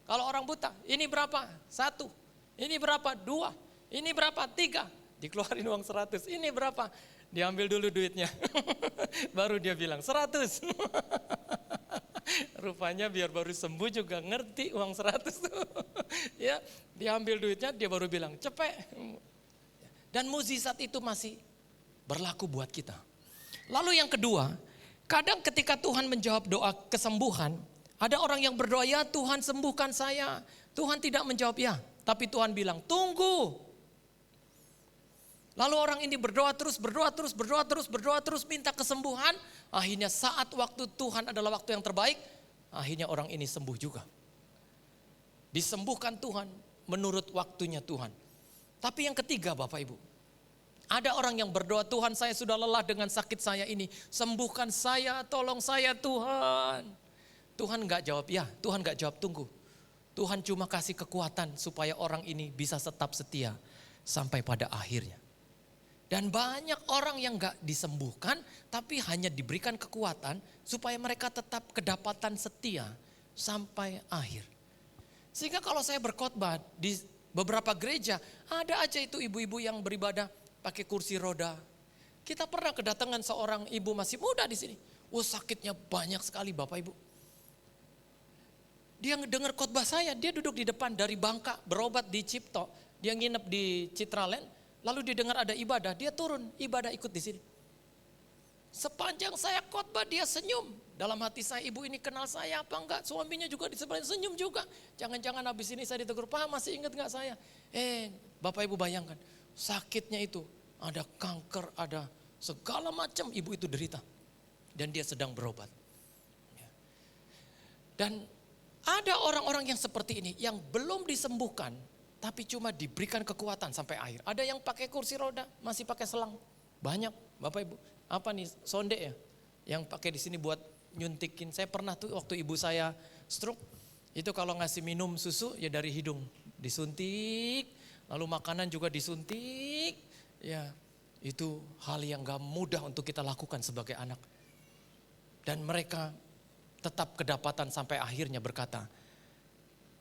Kalau orang buta, ini berapa? 1. Ini berapa? 2. Ini berapa? 3. Dikeluarin uang 100. Ini berapa? Diambil dulu duitnya. Baru dia bilang 100. Rupanya biar baru sembuh juga ngerti uang 100 tuh. Ya, diambil duitnya dia baru bilang cepet. Dan mukjizat itu masih berlaku buat kita. Lalu yang kedua, kadang ketika Tuhan menjawab doa kesembuhan, ada orang yang berdoa, ya Tuhan sembuhkan saya. Tuhan tidak menjawab ya, tapi Tuhan bilang tunggu. Lalu orang ini berdoa terus, minta kesembuhan. Akhirnya saat waktu Tuhan adalah waktu yang terbaik, akhirnya orang ini sembuh juga. Disembuhkan Tuhan menurut waktunya Tuhan. Tapi yang ketiga Bapak Ibu, ada orang yang berdoa, Tuhan saya sudah lelah dengan sakit saya ini, sembuhkan saya, tolong saya Tuhan. Tuhan gak jawab ya, Tuhan gak jawab tunggu. Tuhan cuma kasih kekuatan supaya orang ini bisa tetap setia sampai pada akhirnya. Dan banyak orang yang gak disembuhkan tapi hanya diberikan kekuatan supaya mereka tetap kedapatan setia sampai akhir. Sehingga kalau saya berkhotbah di beberapa gereja, ada aja itu ibu-ibu yang beribadah pakai kursi roda. Kita pernah kedatangan seorang ibu masih muda di sini. Sakitnya banyak sekali Bapak Ibu. Dia dengar khotbah saya, dia duduk di depan dari Bangka, berobat di Cipto. Dia nginep di Citraland, lalu dia dengar ada ibadah, dia turun ibadah ikut di sini. Sepanjang saya khotbah dia senyum. Dalam hati saya, ibu ini kenal saya apa enggak? Suaminya juga di sebelah senyum juga. Jangan-jangan habis ini saya ditegur, Pak masih ingat enggak saya? Bapak Ibu bayangkan, sakitnya itu ada kanker, ada segala macam ibu itu derita. Dan dia sedang berobat. Dan ada orang-orang yang seperti ini yang belum disembuhkan tapi cuma diberikan kekuatan sampai akhir. Ada yang pakai kursi roda, masih pakai selang. Banyak Bapak Ibu. Apa nih, sonde ya? Yang pakai di sini buat nyuntikin. Saya pernah tuh waktu ibu saya stroke, itu kalau ngasih minum susu ya dari hidung disuntik, lalu makanan juga disuntik. Ya, itu hal yang gak mudah untuk kita lakukan sebagai anak. Dan mereka tetap kedapatan sampai akhirnya berkata,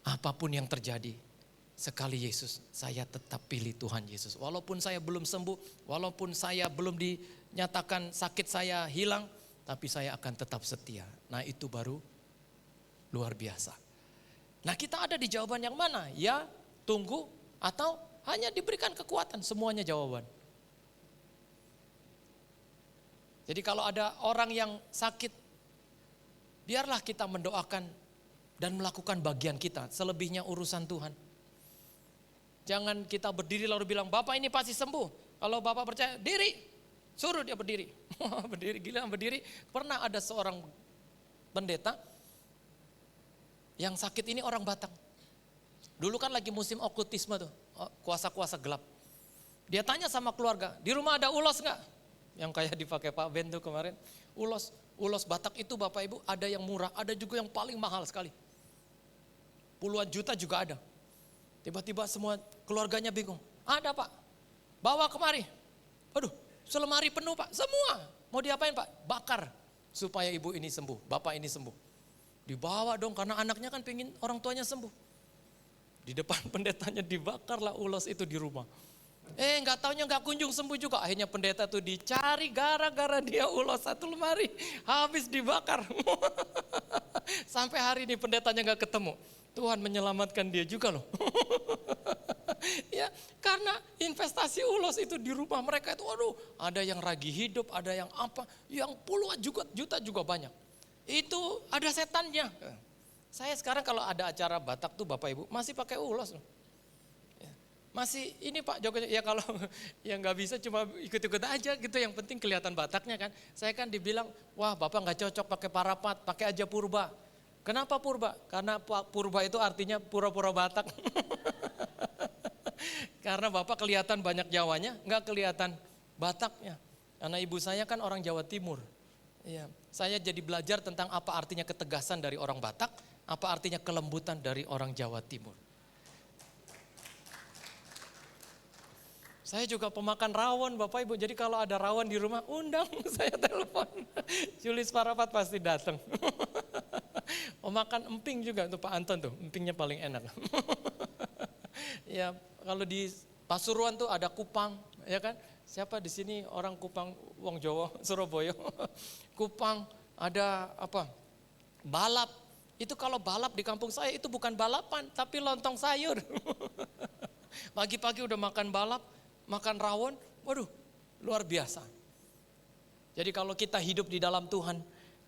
apapun yang terjadi, sekali Yesus, saya tetap pilih Tuhan Yesus. Walaupun saya belum sembuh, walaupun saya belum dinyatakan sakit saya hilang, tapi saya akan tetap setia. Nah itu baru luar biasa. Nah kita ada di jawaban yang mana? Ya, tunggu, atau hanya diberikan kekuatan, semuanya jawaban. Jadi kalau ada orang yang sakit, biarlah kita mendoakan dan melakukan bagian kita. Selebihnya urusan Tuhan. Jangan kita berdiri lalu bilang, Bapak ini pasti sembuh. Kalau Bapak percaya, diri, suruh dia berdiri. Berdiri, gila berdiri. Pernah ada seorang pendeta yang sakit ini orang Batak. Dulu kan lagi musim okultisme tuh, kuasa-kuasa gelap. Dia tanya sama keluarga, di rumah ada ulos enggak? Yang kayak dipakai Pak Ben tuh kemarin. Ulos Batak itu Bapak Ibu ada yang murah, ada juga yang paling mahal sekali. Puluhan juta juga ada. Tiba-tiba semua keluarganya bingung. Ada Pak, bawa kemari. Aduh, selemari penuh Pak, semua. Mau diapain Pak? Bakar supaya ibu ini sembuh, bapak ini sembuh. Dibawa dong karena anaknya kan pengen orang tuanya sembuh. Di depan pendetanya dibakarlah ulos itu di rumah. Nggak taunya nggak kunjung sembuh juga. Akhirnya pendeta tuh dicari gara-gara dia ulos satu lemari. Habis dibakar. Sampai hari ini pendetanya nggak ketemu. Tuhan menyelamatkan dia juga loh. Ya, karena investasi ulos itu di rumah mereka itu, aduh, ada yang ragi hidup, ada yang apa, yang puluhan juta juga banyak. Itu ada setannya. Saya sekarang kalau ada acara Batak tuh Bapak Ibu masih pakai ulos loh. Masih ini Pak Jokowi, ya kalau yang nggak bisa cuma ikut-ikut aja gitu, yang penting kelihatan Bataknya kan. Saya kan dibilang, wah Bapak nggak cocok pakai parapat, pakai aja purba. Kenapa purba? Karena purba itu artinya pura-pura Batak. Karena Bapak kelihatan banyak Jawanya, nggak kelihatan Bataknya. Karena ibu saya kan orang Jawa Timur. Ya, saya jadi belajar tentang apa artinya ketegasan dari orang Batak, apa artinya kelembutan dari orang Jawa Timur. Saya juga pemakan rawon Bapak Ibu, jadi kalau ada rawon di rumah undang, saya telepon. Julis Parapat pasti datang. Pemakan emping juga tuh Pak Anton tuh, empingnya paling enak. Ya kalau di Pasuruan tuh ada kupang, ya kan? Siapa di sini orang Kupang, Wong Jawa, Surabaya. Kupang, ada apa? Balap. Itu kalau balap di kampung saya itu bukan balapan, tapi lontong sayur. Pagi-pagi udah makan balap, makan rawon, waduh luar biasa. Jadi kalau kita hidup di dalam Tuhan,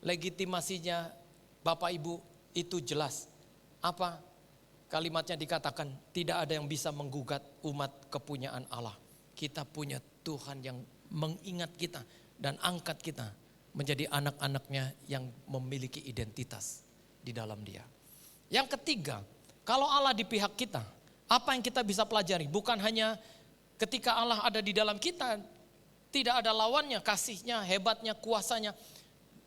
legitimasinya Bapak Ibu itu jelas. Apa kalimatnya dikatakan, tidak ada yang bisa menggugat umat kepunyaan Allah. Kita punya Tuhan yang mengingat kita dan angkat kita menjadi anak-anaknya yang memiliki identitas di dalam Dia. Yang ketiga, kalau Allah di pihak kita, apa yang kita bisa pelajari? Bukan hanya ketika Allah ada di dalam kita, tidak ada lawannya, kasihnya, hebatnya, kuasanya.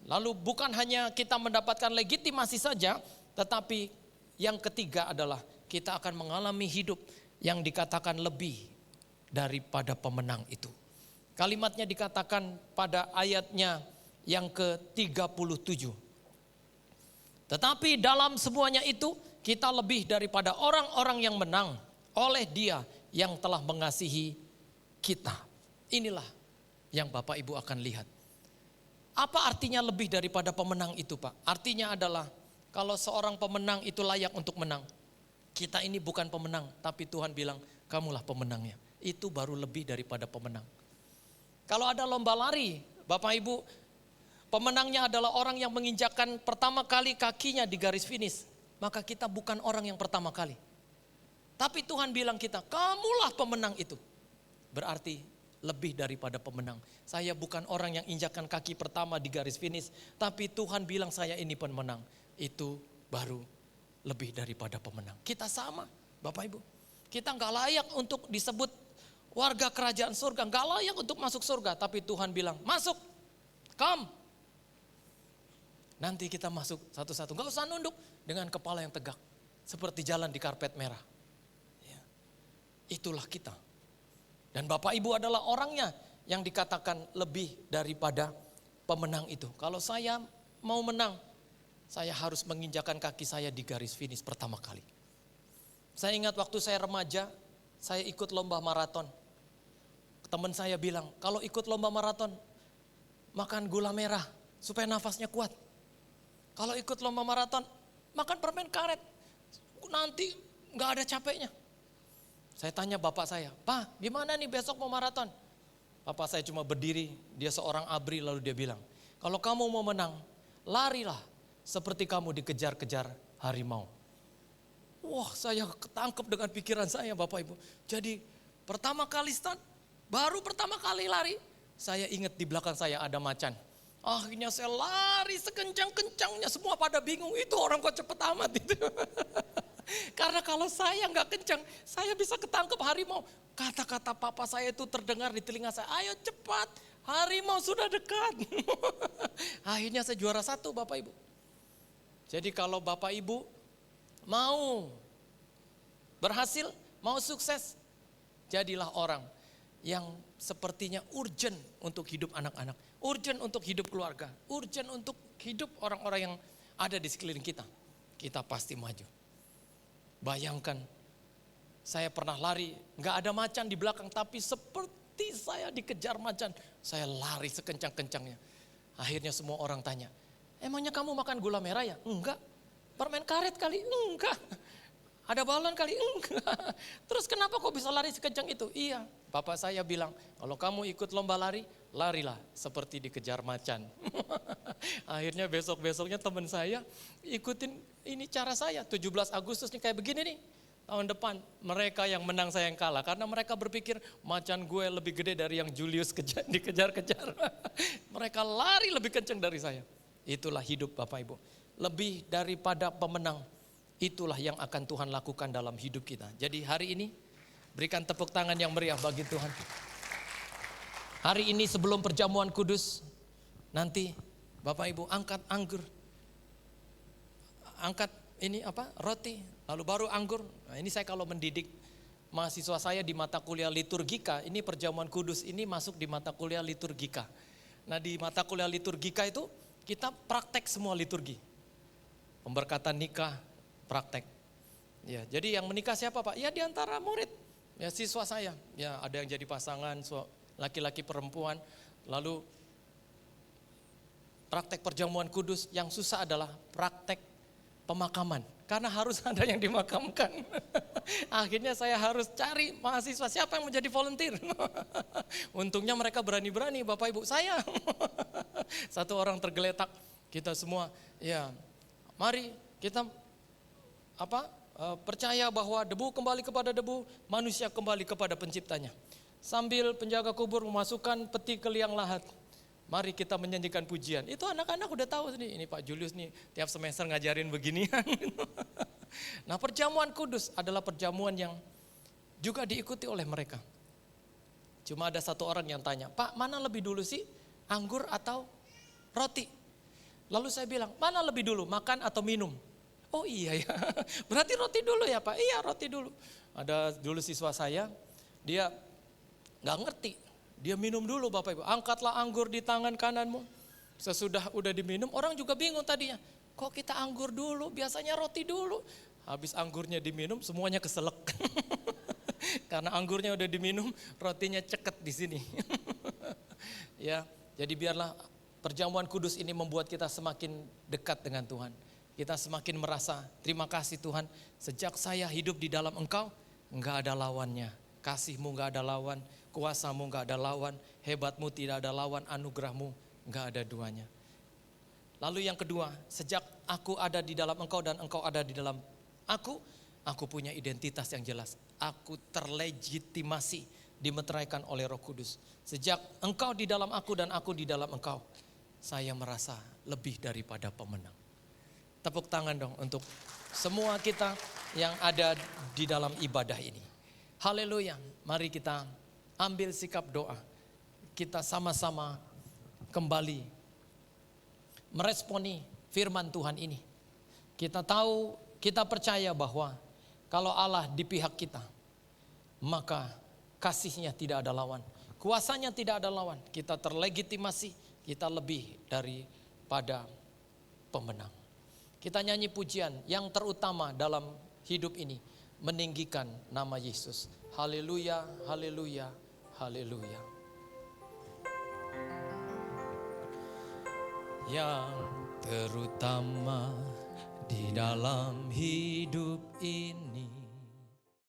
Lalu bukan hanya kita mendapatkan legitimasi saja, tetapi yang ketiga adalah kita akan mengalami hidup yang dikatakan lebih daripada pemenang itu. Kalimatnya dikatakan pada ayatnya yang ke-37. Tetapi dalam semuanya itu kita lebih daripada orang-orang yang menang oleh Dia yang telah mengasihi kita. Inilah yang Bapak Ibu akan lihat. Apa artinya lebih daripada pemenang itu Pak? Artinya adalah kalau seorang pemenang itu layak untuk menang. Kita ini bukan pemenang, tapi Tuhan bilang kamulah pemenangnya. Itu baru lebih daripada pemenang. Kalau ada lomba lari, Bapak Ibu, pemenangnya adalah orang yang menginjakkan pertama kali kakinya di garis finish. Maka kita bukan orang yang pertama kali. Tapi Tuhan bilang kita, kamulah pemenang itu. Berarti lebih daripada pemenang. Saya bukan orang yang injakkan kaki pertama di garis finish. Tapi Tuhan bilang saya ini pemenang. Itu baru lebih daripada pemenang. Kita sama Bapak Ibu. Kita gak layak untuk disebut warga kerajaan surga. Gak layak untuk masuk surga. Tapi Tuhan bilang masuk. Come. Nanti kita masuk satu-satu. Gak usah nunduk dengan kepala yang tegak. Seperti jalan di karpet merah. Ya. Itulah kita. Dan Bapak Ibu adalah orangnya yang dikatakan lebih daripada pemenang itu. Kalau saya mau menang, saya harus menginjakan kaki saya di garis finish pertama kali. Saya ingat waktu saya remaja, saya ikut lomba maraton. Teman saya bilang, kalau ikut lomba maraton, makan gula merah supaya nafasnya kuat. Kalau ikut lomba maraton, makan permen karet, nanti nggak ada capeknya. Saya tanya bapak saya, Pak, gimana nih besok mau maraton? Bapak saya cuma berdiri, dia seorang ABRI, lalu dia bilang, kalau kamu mau menang, larilah seperti kamu dikejar-kejar harimau. Wah, saya ketangkep dengan pikiran saya, Bapak Ibu. Jadi pertama kali start, baru pertama kali lari, saya ingat di belakang saya ada macan. Akhirnya saya lari sekencang-kencangnya, semua pada bingung, itu orang kok cepet amat itu. Karena kalau saya nggak kencang, saya bisa ketangkep harimau. Kata-kata papa saya itu terdengar di telinga saya, ayo cepat, harimau sudah dekat. Akhirnya saya juara 1, Bapak Ibu. Jadi kalau Bapak Ibu mau berhasil, mau sukses, jadilah orang yang sepertinya urgent untuk hidup anak-anak, urgent untuk hidup keluarga, urgent untuk hidup orang-orang yang ada di sekeliling kita. Kita pasti maju. Bayangkan, saya pernah lari, nggak ada macan di belakang, tapi seperti saya dikejar macan, saya lari sekencang-kencangnya. Akhirnya semua orang tanya, emangnya kamu makan gula merah ya? Enggak. Permen karet kali? Enggak. Ada balon kali? Enggak. Terus kenapa kok bisa lari sekencang itu? Iya, bapak saya bilang, kalau kamu ikut lomba lari, larilah seperti dikejar macan. Akhirnya besok-besoknya teman saya ikutin ini cara saya. 17 Agustus nih kayak begini nih. Tahun depan mereka yang menang, saya yang kalah. Karena mereka berpikir macan gue lebih gede dari yang Julius dikejar-kejar. Mereka lari lebih kencang dari saya. Itulah hidup Bapak Ibu. Lebih daripada pemenang. Itulah yang akan Tuhan lakukan dalam hidup kita. Jadi hari ini berikan tepuk tangan yang meriah bagi Tuhan. Hari ini sebelum perjamuan kudus, nanti Bapak Ibu angkat anggur. Angkat ini roti, lalu baru anggur. Nah, ini saya kalau mendidik mahasiswa saya di mata kuliah liturgika, ini perjamuan kudus ini masuk di mata kuliah liturgika. Nah, di mata kuliah liturgika itu kita praktek semua liturgi. Pemberkatan nikah, praktek. Ya, jadi yang menikah siapa Pak? Ya di antara murid, ya siswa saya. Ya ada yang jadi pasangan, laki-laki perempuan. Lalu praktek perjamuan kudus, yang susah adalah praktek pemakaman. Karena harus ada yang dimakamkan. Akhirnya saya harus cari mahasiswa siapa yang mau jadi volunteer. Untungnya mereka berani-berani, Bapak Ibu, saya. Satu orang tergeletak, kita semua, ya mari kita percaya bahwa debu kembali kepada debu, manusia kembali kepada penciptanya. Sambil penjaga kubur memasukkan peti ke liang lahat, mari kita menyanyikan pujian. Itu anak-anak udah tahu nih, ini Pak Julius nih tiap semester ngajarin beginian. Nah, perjamuan kudus adalah perjamuan yang juga diikuti oleh mereka. Cuma ada satu orang yang tanya, Pak mana lebih dulu sih, anggur atau roti? Lalu saya bilang, mana lebih dulu, makan atau minum? Oh iya ya, berarti roti dulu ya Pak? Iya roti dulu. Ada dulu siswa saya, dia gak ngerti. Dia minum dulu Bapak Ibu, angkatlah anggur di tangan kananmu. Sesudah udah diminum, orang juga bingung tadinya. Kok kita anggur dulu, biasanya roti dulu. Habis anggurnya diminum, semuanya keselek. Karena anggurnya udah diminum, rotinya ceket di sini. Ya, jadi biarlah perjamuan kudus ini membuat kita semakin dekat dengan Tuhan. Kita semakin merasa, terima kasih Tuhan, sejak saya hidup di dalam Engkau, enggak ada lawannya. Kasih-Mu enggak ada lawan, kuasa-Mu enggak ada lawan, hebat-Mu tidak ada lawan, anugerah-Mu enggak ada duanya. Lalu yang kedua, sejak aku ada di dalam Engkau dan Engkau ada di dalam aku punya identitas yang jelas. Aku terlegitimasi, dimeteraikan oleh Roh Kudus. Sejak Engkau di dalam aku dan aku di dalam Engkau, saya merasa lebih daripada pemenang. Tepuk tangan dong untuk semua kita yang ada di dalam ibadah ini. Haleluya, mari kita ambil sikap doa. Kita sama-sama kembali meresponi firman Tuhan ini. Kita tahu, kita percaya bahwa kalau Allah di pihak kita, maka kasih-Nya tidak ada lawan, kuasa-Nya tidak ada lawan. Kita terlegitimasi, kita lebih daripada pemenang. Kita nyanyi pujian yang terutama dalam hidup ini. meninggikan nama Yesus. Haleluya, haleluya, haleluya. Yang terutama di dalam hidup ini